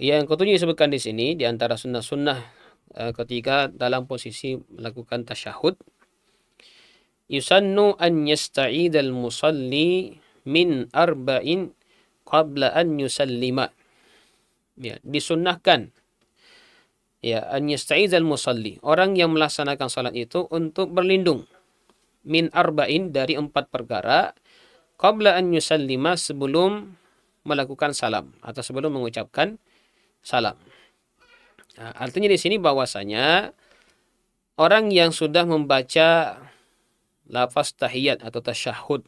yang ketujuh disebutkan di sini di antara sunnah-sunnah ketika dalam posisi melakukan tasyahud, yusannu an yasta'idal musalli min arba'in qabla an yusallima. Ya, disunnahkan, ya, an yasta'idal musalli, orang yang melaksanakan salat itu untuk berlindung min arba'in, dari 4 perkara, qabla an yusallima, sebelum melakukan salam atau sebelum mengucapkan salam. Nah, artinya di sini bahwasanya orang yang sudah membaca lafaz tahiyat atau tasyahud,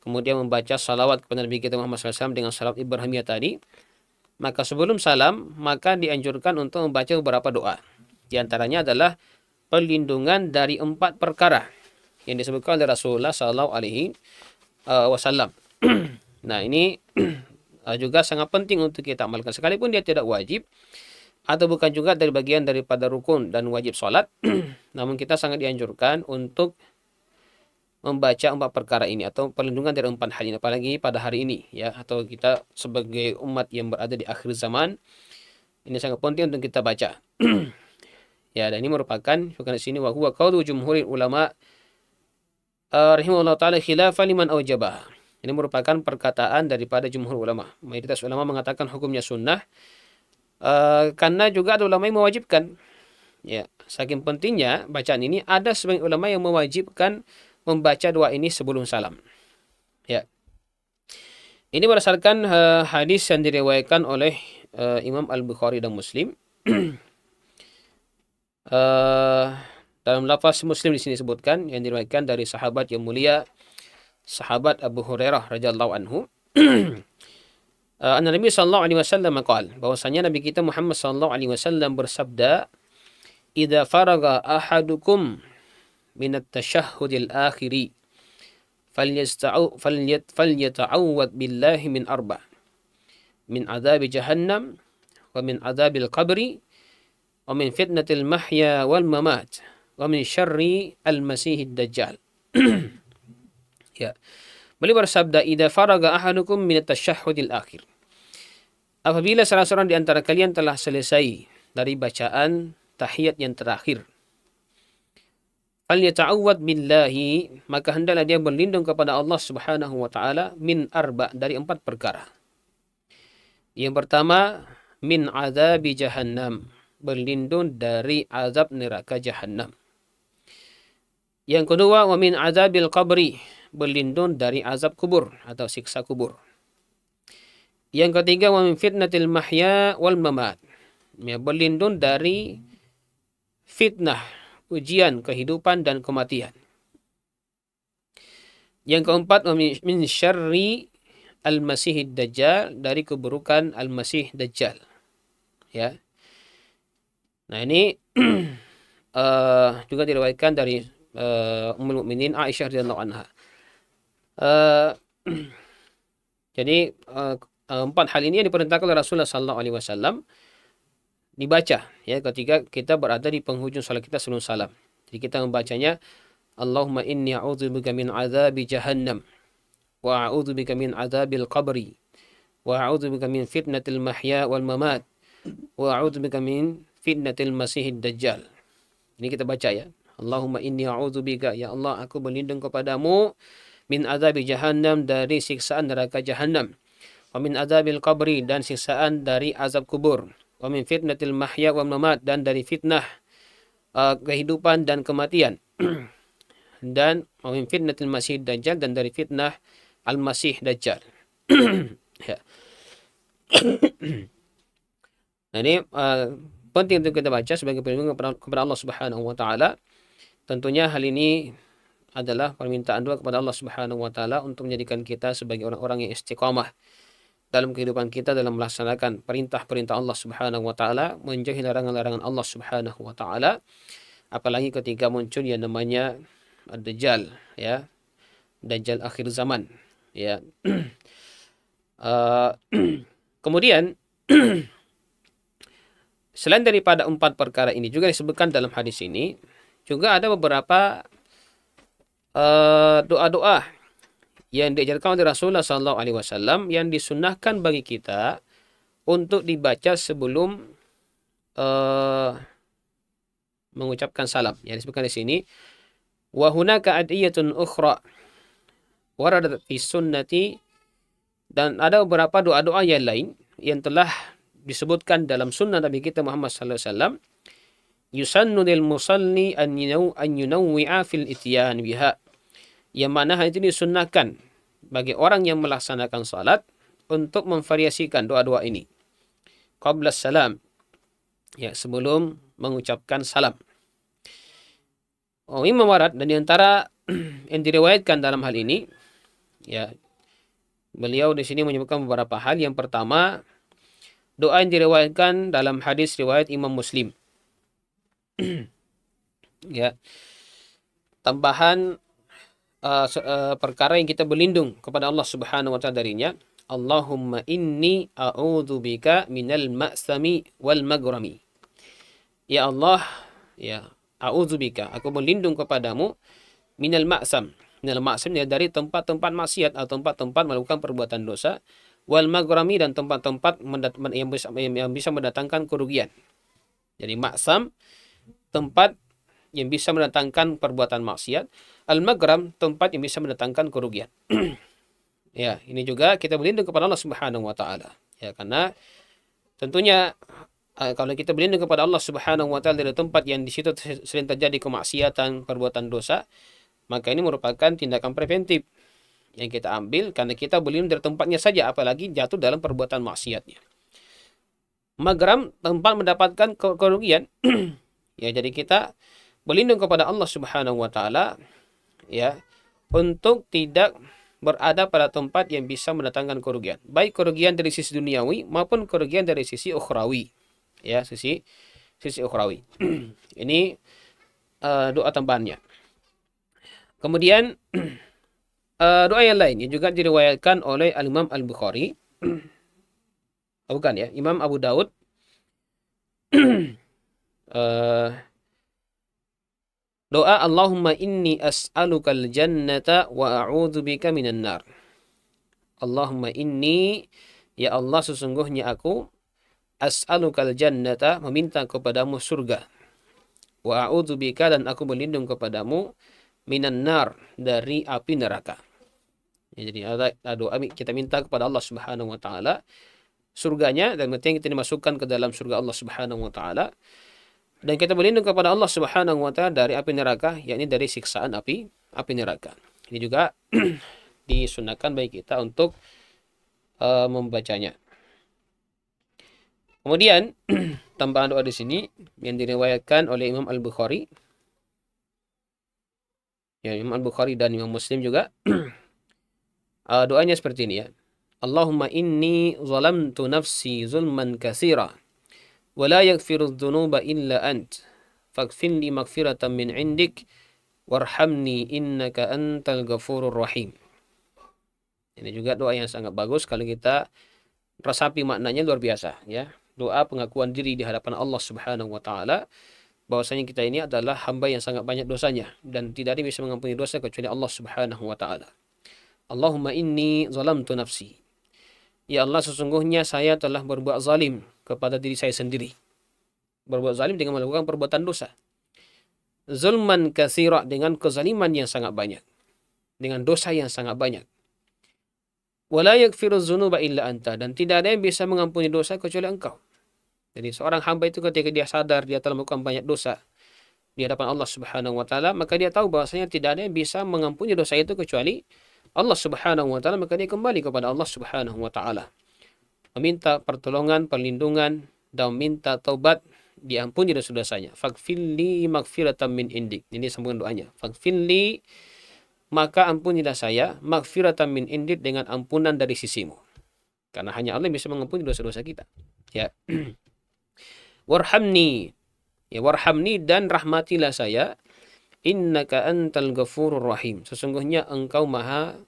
kemudian membaca salawat kepada Nabi kita Muhammad SAW dengan salawat Ibrahimiyah tadi, maka sebelum salam, maka dianjurkan untuk membaca beberapa doa. Di antaranya adalah perlindungan dari 4 perkara yang disebutkan oleh Rasulullah SAW. Nah, ini juga sangat penting untuk kita amalkan, sekalipun dia tidak wajib atau bukan juga dari bagian daripada rukun dan wajib sholat. Namun kita sangat dianjurkan untuk membaca 4 perkara ini atau perlindungan dari 4 hal ini, apalagi pada hari ini, ya, atau kita sebagai umat yang berada di akhir zaman, ini sangat penting untuk kita baca. Ya, dan ini merupakan, bukan di sini, wa huwa qaulu jumhuril ulama rahimahullah taala khilafan liman aujabah. Ini merupakan perkataan daripada jumhur ulama. Mayoritas ulama mengatakan hukumnya sunnah, karena juga ada ulama yang mewajibkan. Ya, saking pentingnya bacaan ini, ada sebagian ulama yang mewajibkan membaca doa ini sebelum salam. Ya. Ini berdasarkan hadis yang diriwayatkan oleh Imam Al-Bukhari dan Muslim. Dalam lafaz Muslim di sini disebutkan yang diriwayatkan dari sahabat yang mulia, sahabat Abu Hurairah radhiyallahu anhu. Nabi sallallahu alaihi wasallam qaal, bahwasanya Nabi kita Muhammad sallallahu alaihi wasallam bersabda, "Idza faraga ahadukum min at-tashahhudil akhiri falyata'awwad billahi min arba' min adzabi jahannam wa min adzabil qabri wa min fitnatil mahya wal mamat wa min syarri al-masihid dajjal." Ya. Beliau bersabda, "Idza faraga ahadukum min at-tashahhudil akhir." Apabila salah seorang di antara kalian telah selesai dari bacaan tahiyat yang terakhir, falyata'awwad billahi, maka hendaklah dia berlindung kepada Allah Subhanahu wa taala min arba', dari 4 perkara. Yang pertama, min azabi jahannam, berlindung dari azab neraka jahannam. Yang kedua, wa min azabil qabri, berlindung dari azab kubur atau siksa kubur. Yang ketiga, wa min fitnatil mahya wal mamat, ya, berlindung dari fitnah, ujian kehidupan dan kematian. Yang keempat, wa min syarri al-masihid dajjal, dari keburukan al-masih dajjal. Ya. Nah, ini juga diriwayatkan dari Ummul Mukminin Aisyah radhiyallahu anha. Jadi 4 hal ini yang diperintahkan oleh Rasulullah sallallahu alaihi wasallam dibaca, ya, ketika kita berada di penghujung salat kita sebelum salam. Jadi kita membacanya, Allahumma inni a'udzubika min azabi jahannam wa a'udzubika min azabil qabri wa a'udzubika min fitnatil mahya wal mamat wa a'udzubika min fitnatil masihid dajjal. Ini kita baca, ya. Allahumma inni a'udzubika, ya Allah, aku berlindung kepadamu, min azabi jahannam, dari siksaan neraka jahannam, wa min azabil qabri, dan siksaan dari azab kubur, wa min fitnatil mahya wal mamat, dan dari fitnah kehidupan dan kematian, dan wa min fitnatil masih dajjal, dan dari fitnah al-masih dajjal. Ya. Nah, ini penting untuk kita baca sebagai perlindungan kepada Allah Subhanahu wa taala. Tentunya hal ini adalah permintaan doa kepada Allah Subhanahu wa taala untuk menjadikan kita sebagai orang-orang yang istiqamah dalam kehidupan kita, dalam melaksanakan perintah-perintah Allah Subhanahu wa taala, menjauhi larangan-larangan Allah Subhanahu wa taala. Apalagi ketika muncul yang namanya Ad-Dajjal, ya. Dajjal akhir zaman, ya. Kemudian selain daripada 4 perkara ini juga disebutkan dalam hadis ini, juga ada beberapa doa-doa yang diajarkan oleh Rasulullah SAW yang disunnahkan bagi kita untuk dibaca sebelum mengucapkan salam. Yang disebutkan di sini, wa hunaka adiyatun ukhra waradat fi sunnati, dan ada beberapa doa-doa yang lain yang telah disebutkan dalam sunnah Nabi kita Muhammad SAW. Yusannu lil musalli an yunawwi'a fil ityan biha, yang mana hal itu disunnahkan bagi orang yang melaksanakan salat untuk memvariasikan doa-doa ini qabla salam, ya, sebelum mengucapkan salam. Imam Warad, dan diantara yang diriwayatkan dalam hal ini, ya, beliau di sini menyebutkan beberapa hal. Yang pertama, doa yang diriwayatkan dalam hadis riwayat Imam Muslim. Ya, tambahan perkara yang kita berlindung kepada Allah Subhanahu wa taala darinya. Allahumma inni a'udzubika minal ma'sami wal maghrami. Ya Allah, ya, a'udzubika, aku berlindung kepadamu, minal ma'sam. Minal ma'sam, dari tempat-tempat maksiat atau tempat-tempat melakukan perbuatan dosa, wal maghrami, dan tempat-tempat yang bisa mendatangkan kerugian. Jadi ma'sam, tempat yang bisa mendatangkan perbuatan maksiat. Al-maghram, tempat yang bisa mendatangkan kerugian. Ya, ini juga kita berlindung kepada Allah Subhanahu wa taala. Ya, karena tentunya kalau kita berlindung kepada Allah Subhanahu wa taala dari tempat yang di situ sering terjadi kemaksiatan, perbuatan dosa, maka ini merupakan tindakan preventif yang kita ambil karena kita berlindung dari tempatnya saja, apalagi jatuh dalam perbuatan maksiatnya. Maghram, tempat mendapatkan kerugian. Ya, jadi kita berlindung kepada Allah Subhanahu wa taala, ya, untuk tidak berada pada tempat yang bisa mendatangkan kerugian, baik kerugian dari sisi duniawi maupun kerugian dari sisi ukhrawi, ya, sisi ukhrawi. Ini doa tambahannya. Kemudian doa yang lain yang juga diriwayatkan oleh Al-Imam Al-Bukhari, bukan, ya, Imam Abu Daud. Doa Allahumma inni as'alukal jannata wa a'udzubika minan nar. Allahumma inni, ya Allah, sesungguhnya aku, as'alukal jannata, meminta kepadamu surga, wa a'udzubika, dan aku berlindung kepadamu, minan nar, dari api neraka. Ya, jadi ada doa kita minta kepada Allah Subhanahu wa taala surganya, dan kemudian kita dimasukkan ke dalam surga Allah Subhanahu wa taala, dan kita berlindung kepada Allah Subhanahu wa taala dari api neraka, yakni dari siksaan api neraka. Ini juga disunahkan bagi kita untuk membacanya. Kemudian tambahan doa di sini yang diriwayatkan oleh Imam Al-Bukhari, ya, Imam Al-Bukhari dan Imam Muslim juga. Doanya seperti ini, ya. Allahumma inni zalamtu nafsi zulman katsira wa la yaghfiru dzunuba illa ant faghfirli maghfiratan min indik warhamni innaka antal ghafurur rahim. Ini juga doa yang sangat bagus kalau kita resapi maknanya, luar biasa, ya. Doa pengakuan diri di hadapan Allah Subhanahu wa taala bahwasanya kita ini adalah hamba yang sangat banyak dosanya dan tidak ada yang bisa mengampuni dosa kecuali Allah Subhanahu wa taala. Allahumma inni zalamtu nafsi. Ya Allah, sesungguhnya saya telah berbuat zalim kepada diri saya sendiri. Berbuat zalim dengan melakukan perbuatan dosa. Zulman katsira, dengan kezaliman yang sangat banyak. Dengan dosa yang sangat banyak. Wala yaghfiru dzunuba illa anta, dan tidak ada yang bisa mengampuni dosa kecuali engkau. Jadi seorang hamba itu ketika dia sadar dia telah melakukan banyak dosa di hadapan Allah Subhanahu wa taala, maka dia tahu bahwasanya tidak ada yang bisa mengampuni dosa itu kecuali Allah Subhanahu wa taala, maka dia kembali kepada Allah Subhanahu wa taala. Meminta pertolongan, perlindungan, dan minta taubat, diampuni dosa-dosanya. Faghfirli maghfiratan min indik. Ini sambungan doanya. Faghfirli, maka ampunilah saya, maghfiratan min indik, dengan ampunan dari sisimu. Karena hanya Allah yang bisa mengampuni dosa-dosa kita. Ya. Warhamni. Ya, warhamni, dan rahmatilah saya. Innaka antal ghafurur rahim. Sesungguhnya engkau maha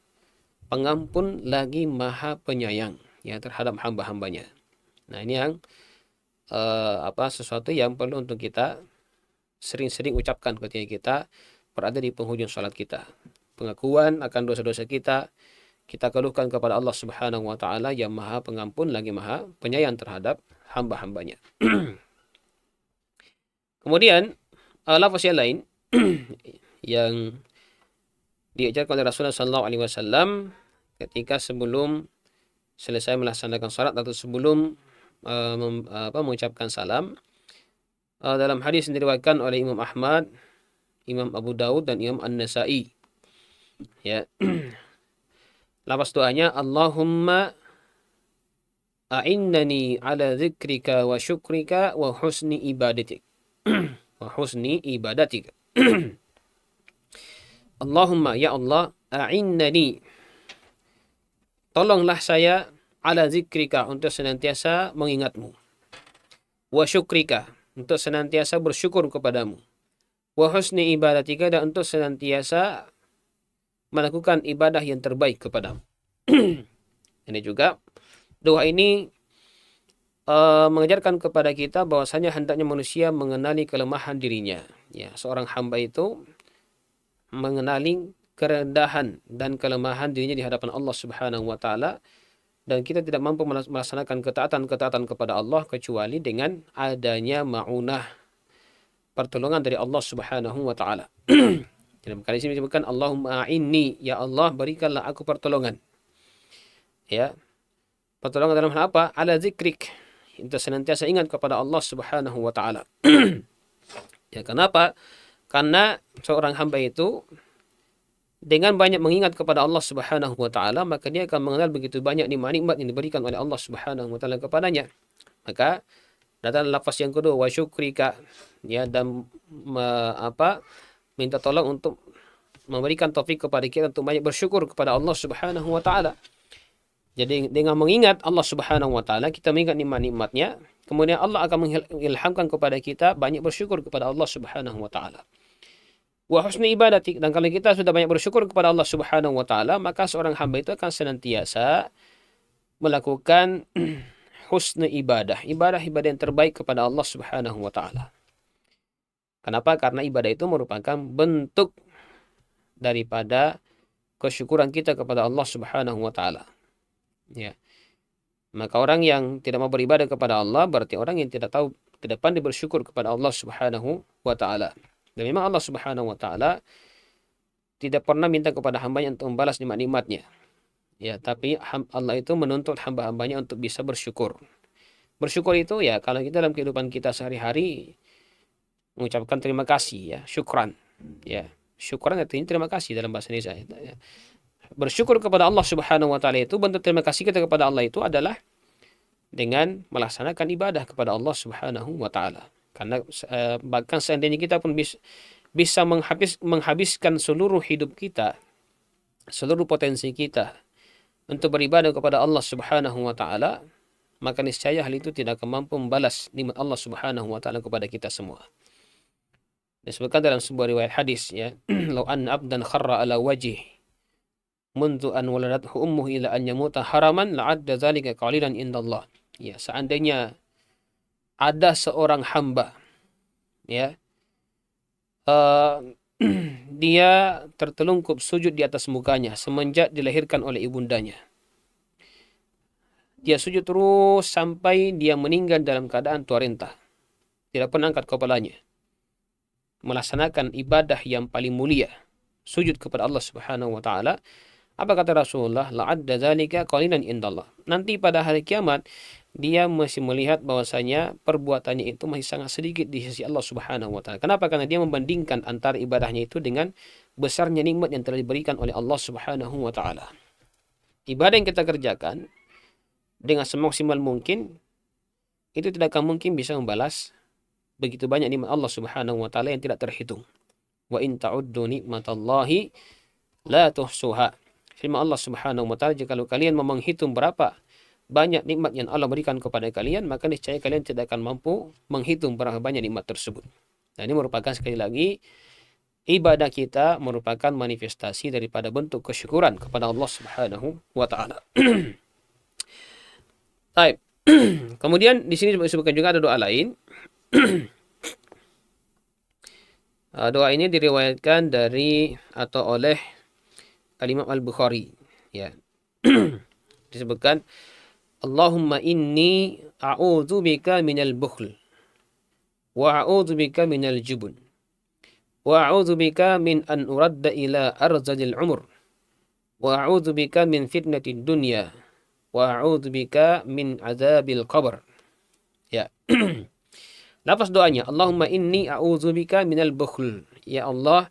pengampun lagi maha penyayang, ya, terhadap hamba-hambanya. Nah, ini yang sesuatu yang perlu untuk kita sering-sering ucapkan ketika kita berada di penghujung salat kita. Pengakuan akan dosa-dosa kita keluhkan kepada Allah Subhanahu wa taala yang maha pengampun lagi maha penyayang terhadap hamba-hambanya. Kemudian lafaz yang lain yang diajarkan oleh Rasulullah SAW ketika sebelum selesai melaksanakan salat atau sebelum mengucapkan salam, dalam hadis yang diriwayatkan oleh Imam Ahmad, Imam Abu Dawud, dan Imam An-Nasai. Ya. Lafaz doanya, Allahumma a'innani ala dzikrika wa syukrika wa husni ibadatik. Wa husni ibadatik. Allahumma, ya Allah, a'innani, tolonglah saya, ala zikrika, untuk senantiasa mengingatmu. Wa syukrika, untuk senantiasa bersyukur kepadamu. Wa husni ibadatika, dan untuk senantiasa melakukan ibadah yang terbaik kepadamu. Ini juga, doa ini mengajarkan kepada kita bahwasanya hendaknya manusia mengenali kelemahan dirinya. Ya, seorang hamba itu mengenali kerendahan dan kelemahan dirinya di hadapan Allah Subhanahu wa taala, dan kita tidak mampu melaksanakan ketaatan kepada Allah kecuali dengan adanya ma'unah, pertolongan dari Allah Subhanahu wa taala. Dalam kali ini disebutkan Allahumma a'inni, ya Allah berikanlah aku pertolongan. Ya. Pertolongan dalam hal apa? Ala zikrik, untuk senantiasa ingat kepada Allah Subhanahu wa taala. Ya, kenapa? Karena seorang hamba itu dengan banyak mengingat kepada Allah Subhanahu wa taala, maka dia akan mengenal begitu banyak nikmat-nikmat yang diberikan oleh Allah Subhanahu wa taala kepadanya. Maka datang lafaz yang kedua, wa syukrika, ya, dan minta tolong untuk memberikan taufik kepada kita untuk banyak bersyukur kepada Allah Subhanahu wa taala. Jadi dengan mengingat Allah Subhanahu wa taala, kita mengingat nikmat-nikmatnya, kemudian Allah akan mengilhamkan kepada kita banyak bersyukur kepada Allah Subhanahu wa taala. Wa husni ibadatik, dan kalau kita sudah banyak bersyukur kepada Allah Subhanahu wa taala, maka seorang hamba itu akan senantiasa melakukan husni ibadah yang terbaik kepada Allah Subhanahu wa taala. Kenapa? Karena ibadah itu merupakan bentuk daripada kesyukuran kita kepada Allah Subhanahu wa taala. Ya. Maka orang yang tidak mau beribadah kepada Allah berarti orang yang tidak pandai bersyukur kepada Allah Subhanahu wa taala. Dan memang Allah Subhanahu wa taala tidak pernah minta kepada hambanya untuk membalas nikmat-nikmatnya. Ya, tapi Allah itu menuntut hamba-hambanya untuk bisa bersyukur. Bersyukur itu ya kalau kita dalam kehidupan kita sehari-hari mengucapkan terima kasih, ya, syukran. Ya, syukran artinya terima kasih dalam bahasa Indonesia. Ya. Bersyukur kepada Allah Subhanahu wa taala itu, bentuk terima kasih kita kepada Allah itu adalah dengan melaksanakan ibadah kepada Allah Subhanahu wa taala. Karena bahkan seandainya kita pun bisa menghabiskan seluruh hidup kita, seluruh potensi kita untuk beribadah kepada Allah Subhanahu wa taala, maka niscaya hal itu tidak akan mampu membalas nikmat Allah Subhanahu wa taala kepada kita semua. Disebutkan dalam sebuah riwayat hadis, ya, "Lau an abdan kharra ala wajih mundu an waladathu ummuhu ila an yamuta haraman la'adda dzalika qalilan indallah." Ya, seandainya ada seorang hamba, ya, dia tertelungkup sujud di atas mukanya semenjak dilahirkan oleh ibundanya. Dia sujud terus sampai dia meninggal dalam keadaan tua renta. Tidak pernah angkat kepalanya. Melaksanakan ibadah yang paling mulia, sujud kepada Allah Subhanahu wa taala. Apa kata Rasulullah? La'adda dzalika qalilan indallah. Nanti pada hari kiamat dia masih melihat bahwasanya perbuatannya itu masih sangat sedikit di sisi Allah Subhanahu wa taala. Kenapa? Karena dia membandingkan antara ibadahnya itu dengan besarnya nikmat yang telah diberikan oleh Allah Subhanahu wa taala. Ibadah yang kita kerjakan dengan semaksimal mungkin itu tidak akan mungkin bisa membalas begitu banyak nikmat Allah Subhanahu wa taala yang tidak terhitung. Wa in ta'uddu nikmatallahi la tuhsuha. Firman Allah Subhanahu wa taala, jika kalian mau menghitung berapa banyak nikmat yang Allah berikan kepada kalian, maka niscaya kalian tidak akan mampu menghitung berapa banyak nikmat tersebut. Nah, ini merupakan sekali lagi ibadah kita merupakan manifestasi daripada bentuk kesyukuran kepada Allah Subhanahu wa taala. Baik. Kemudian di sini disebutkan juga ada doa lain. Doa ini diriwayatkan dari atau oleh Al-Imam Al-Bukhari, ya. Disebutkan, Allahumma inni a'udzu bika minal bukhl wa a'udzu bika minal jubun wa a'udzu bika min an uradda ila arzalil umur wa a'udzu bika min fitnatid dunya wa a'udzu bika min azabil qabr. Ya. Lafaz doanya, Allahumma inni a'udzu bika minal bukhl. Ya Allah,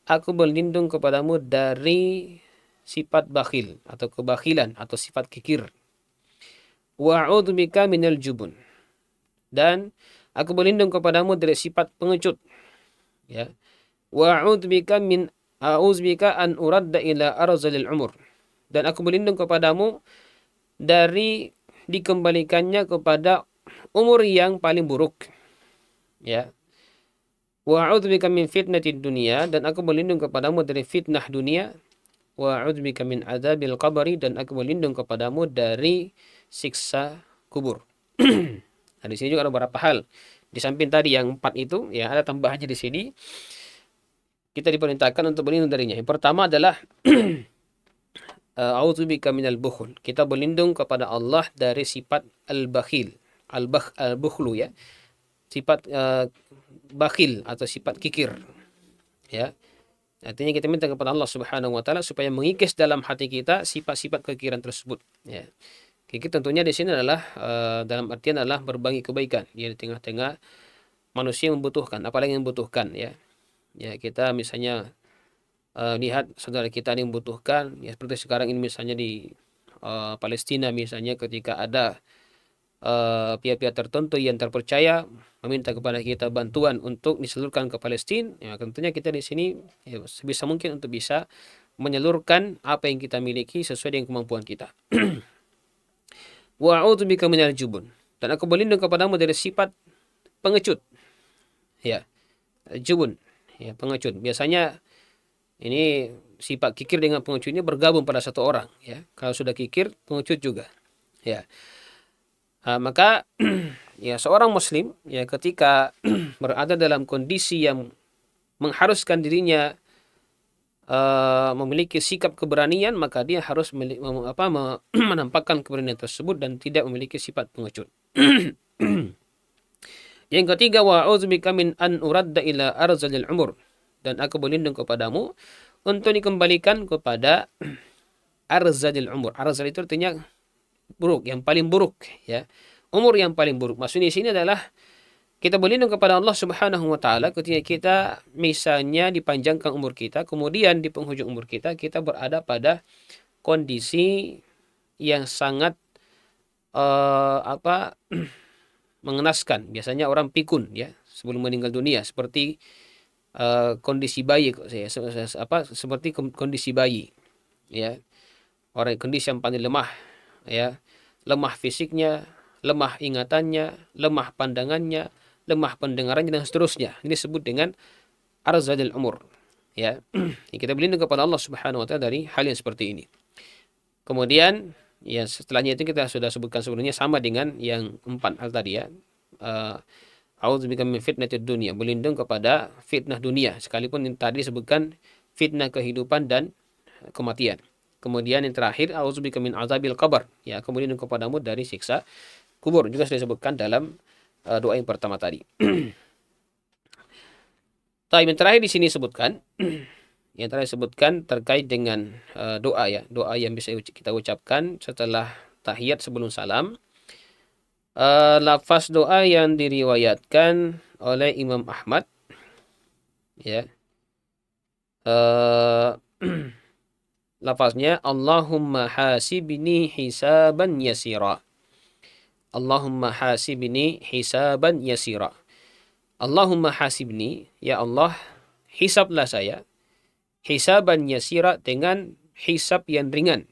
aku berlindung kepadamu dari sifat bakhil atau kebakhilan atau sifat kikir. Wa a'udzubika minal jubun. Dan aku berlindung kepadamu dari sifat pengecut. Ya. Wa a'udzubika an uradda ila arzalil umur. Dan aku berlindung kepadamu dari dikembalikannya kepada umur yang paling buruk. Ya. Wa a'udzubika min fitnatid dunya, dan aku berlindung kepadamu dari fitnah dunia. Wa a'udzubika min adzabil qabri, dan aku berlindung kepadamu dari siksa kubur. Nah, di sini juga ada beberapa hal. Di samping tadi yang 4 itu, ya ada tambahannya di sini. Kita diperintahkan untuk berlindung darinya. Yang pertama adalah a'udzubika minal bukhl. Kita berlindung kepada Allah dari sifat al-bakhil. Al-bukhlu, ya. Sifat bakhil atau sifat kikir, ya. Artinya kita minta kepada Allah Subhanahu wa taala supaya mengikis dalam hati kita sifat-sifat kekiran tersebut, ya. Kikir tentunya di sini adalah dalam artian adalah berbagi kebaikan, ya, di tengah-tengah manusia yang membutuhkan, apalagi yang membutuhkan, ya. Ya, kita misalnya lihat saudara kita yang membutuhkan, ya, seperti sekarang ini misalnya di Palestina misalnya, ketika ada pihak-pihak tertentu yang terpercaya meminta kepada kita bantuan untuk disalurkan ke Palestina, ya tentunya kita di sini, ya, sebisa mungkin untuk bisa menyalurkan apa yang kita miliki sesuai dengan kemampuan kita. Wa a'udzubika minal jubun, dan aku berlindung kepadamu dari sifat pengecut, ya. Jubun, ya, pengecut. Biasanya ini sifat kikir dengan pengecut ini bergabung pada satu orang, ya. Kalau sudah kikir, pengecut juga, ya. Maka ya seorang muslim, ya, ketika berada dalam kondisi yang mengharuskan dirinya memiliki sikap keberanian, maka dia harus menampakkan keberanian tersebut dan tidak memiliki sifat pengecut. Yang ketiga, wa a'udzubika min an uradda ila arzalil umur, dan aku berlindung kepadamu untuk dikembalikan kepada arzalil umur. Arzal itu artinya buruk, yang paling buruk, ya. Umur yang paling buruk. Maksudnya di sini adalah kita berlindung kepada Allah Subhanahu wa taala ketika kita misalnya dipanjangkan umur kita, kemudian di penghujung umur kita berada pada kondisi yang sangat mengenaskan. Biasanya orang pikun, ya, sebelum meninggal dunia, seperti kondisi bayi, seperti kondisi bayi, ya. Orang kondisi yang paling lemah, ya, lemah fisiknya, lemah ingatannya, lemah pandangannya, lemah pendengarannya, dan seterusnya. Ini disebut dengan arzalil umur, ya. Kita berlindung kepada Allah Subhanahu wa taala dari hal yang seperti ini. Kemudian, ya, setelahnya itu kita sudah sebutkan sebelumnya, sama dengan yang 4 hal tadi, ya. A'udzubika min fitnatid dunya, berlindung kepada fitnah dunia, sekalipun yang tadi disebutkan fitnah kehidupan dan kematian. Kemudian yang terakhir, a'udzubika min azabil qabr, ya, aku berlindung kepadamu dari siksa kubur, juga sudah disebutkan dalam doa yang pertama tadi. Yang terakhir di sini disebutkan yang tadi disebutkan terkait dengan doa ya, doa yang bisa kita ucapkan setelah tahiyat sebelum salam. Lafaz doa yang diriwayatkan oleh Imam Ahmad ya. Uh, lafaznya Allahumma hasibni hisaban yasira. Allahumma hasibni hisaban yasira. Allahumma hasibni, ya Allah, hisablah saya. Hisaban yasira, dengan hisab yang ringan.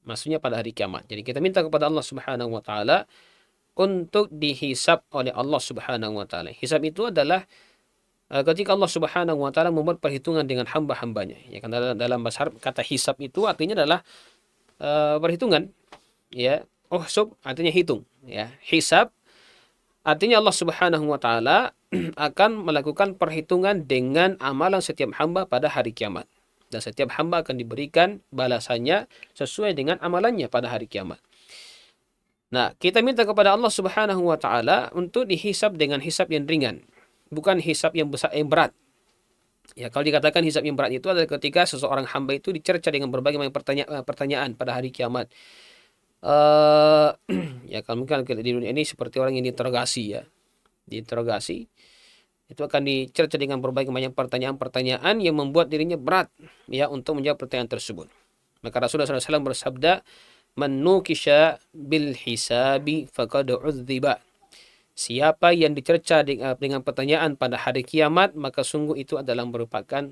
Maksudnya pada hari kiamat. Jadi kita minta kepada Allah Subhanahu wa taala untuk dihisab oleh Allah Subhanahu wa taala. Hisab itu adalah ketika Allah Subhanahu wa taala membuat perhitungan dengan hamba-hambanya. Ya kan, dalam bahasa Arab kata hisab itu artinya adalah perhitungan. Ya, uhsub artinya hitung, ya. Hisab artinya Allah Subhanahu wa taala akan melakukan perhitungan dengan amalan setiap hamba pada hari kiamat. Dan setiap hamba akan diberikan balasannya sesuai dengan amalannya pada hari kiamat. Nah, kita minta kepada Allah Subhanahu wa taala untuk dihisab dengan hisab yang ringan, bukan hisab yang besar, yang berat. Ya, kalau dikatakan hisab yang berat itu adalah ketika seseorang hamba itu dicerca dengan berbagai macam pertanyaan pada hari kiamat. Ya, kalau mungkin di dunia ini seperti orang yang diinterogasi ya. Diinterogasi itu akan dicerca dengan berbagai macam pertanyaan-pertanyaan yang membuat dirinya berat ya untuk menjawab pertanyaan tersebut. Maka Rasulullah SAW bersabda, "Man nukisha bil hisabi faqad udziba." Siapa yang dicerca dengan pertanyaan pada hari kiamat, maka sungguh itu adalah merupakan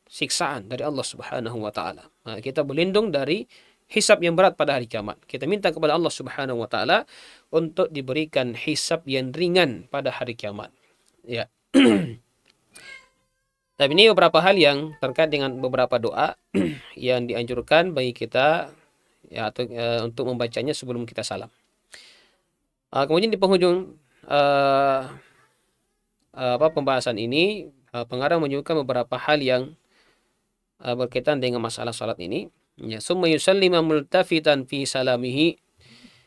siksaan dari Allah Subhanahu wa taala. Nah, kita berlindung dari hisab yang berat pada hari kiamat. Kita minta kepada Allah Subhanahu wa taala untuk diberikan hisab yang ringan pada hari kiamat. Ya. Tapi ini beberapa hal yang terkait dengan beberapa doa yang dianjurkan bagi kita ya, atau untuk membacanya sebelum kita salam. Kemudian di penghujung pembahasan ini, pengarang menyebutkan beberapa hal yang berkaitan dengan masalah salat ini. Ya, summa yusallima multafitan fi salamihi.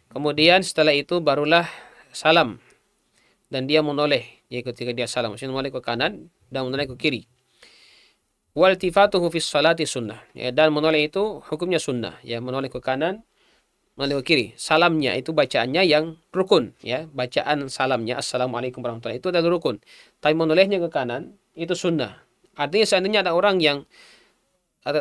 Kemudian setelah itu barulah salam dan dia menoleh ya ketika dia salam, maksudnya menoleh ke kanan dan menoleh ke kiri. Waltifatuhu fi salati sunnah. Ya, dan menoleh itu hukumnya sunnah, ya, menoleh ke kanan, menoleh ke kiri. Salamnya itu bacaannya yang rukun, ya. Bacaan salamnya assalamualaikum warahmatullahi itu adalah rukun. Tapi menolehnya ke kanan itu sunnah. Artinya seandainya ada orang yang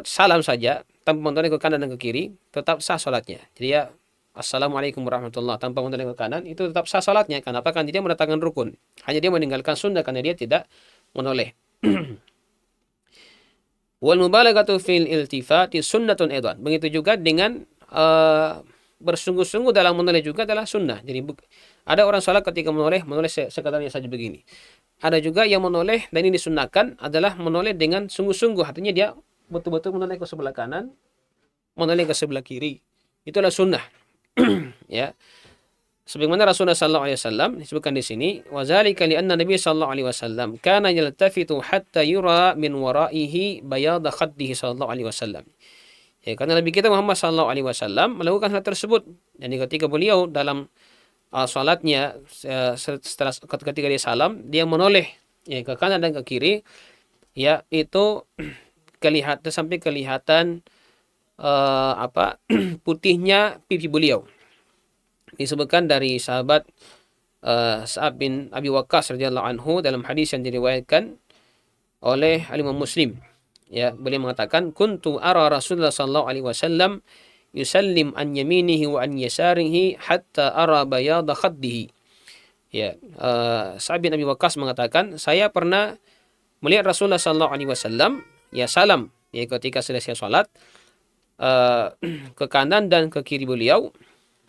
salam saja tanpa menoleh ke kanan dan ke kiri, tetap sah salatnya. Jadi ya assalamualaikum warahmatullahi tanpa menoleh ke kanan itu tetap sah salatnya. Kenapa? Kan dia mendatangkan rukun. Hanya dia meninggalkan sunnah karena dia tidak menoleh. Wal mubalaghatu fil iltifati sunnatun aidan. Begitu juga dengan bersungguh-sungguh dalam menoleh juga adalah sunnah. Jadi ada orang salat ketika menoleh sekadarnya saja begini. Ada juga yang menoleh dan ini disunnahkan adalah menoleh dengan sungguh-sungguh. Artinya dia betul-betul menoleh ke sebelah kanan, menoleh ke sebelah kiri. Itulah sunnah. Ya. Sebagaimana Rasulullah sallallahu alaihi wasallam disebutkan di sini, wa zalika li anna Nabi sallallahu alaihi wasallam kana yaltafitu hatta yura min waraihi bayad khaddihi sallallahu alaihi wasallam. Ya, karena Nabi kita Muhammad sallallahu alaihi wasallam melakukan hal tersebut. Dan ketika beliau dalam salatnya setelah ketika dia salam, dia menoleh ya ke kanan dan ke kiri, ya, itu kelihatan sampai kelihatan putihnya pipi beliau. Disebutkan dari sahabat Sa'ad bin Abi Waqqas radhiyallahu anhu dalam hadis yang diriwayatkan oleh Imam Muslim. Ya, beliau mengatakan, "Kuntu ara Rasulullah sallallahu alaihi wasallam yusallim an yaminihi wa an yasarihi hatta ara bayada khaddihi." Ya, Sa'ad bin Abi Waqqas mengatakan, saya pernah melihat Rasulullah sallallahu alaihi wasallam ya salam ya ketika selesai salat ke kanan dan ke kiri beliau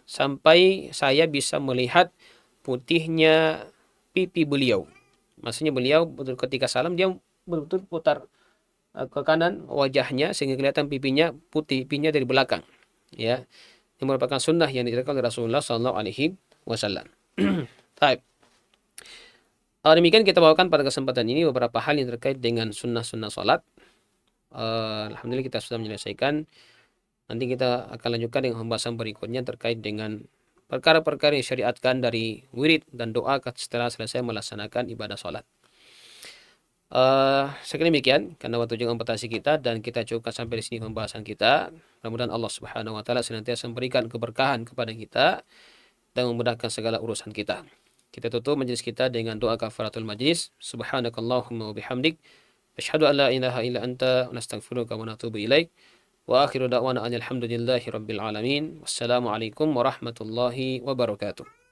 sampai saya bisa melihat putihnya pipi beliau. Maksudnya beliau betul ketika salam dia betul-betul putar ke kanan wajahnya sehingga kelihatan pipinya putih, pipinya dari belakang. Ya, ini merupakan sunnah yang diajarkan oleh Rasulullah sallallahu alaihi wasallam. Baik. Demikian kita bawakan pada kesempatan ini beberapa hal yang terkait dengan sunnah-sunnah salat. Alhamdulillah kita sudah menyelesaikan. Nanti kita akan lanjutkan dengan pembahasan berikutnya terkait dengan perkara-perkara yang syariatkan dari wirid dan doa setelah selesai melaksanakan ibadah salat. Sekali demikian karena waktu juga membatasi kita dan kita cukupkan sampai di sini pembahasan kita. Mudah-mudahan Allah Subhanahu wa taala senantiasa memberikan keberkahan kepada kita dan memudahkan segala urusan kita. Kita tutup majelis kita dengan doa kafaratul majlis. Subhanakallahumma wa bihamdik asyhadu an la ilaha illa anta nastaghfiruka wa natubu ilaik. Wa akhiru da'wana alhamdulillahi rabbil alamin. Wassalamualaikum warahmatullahi wabarakatuh.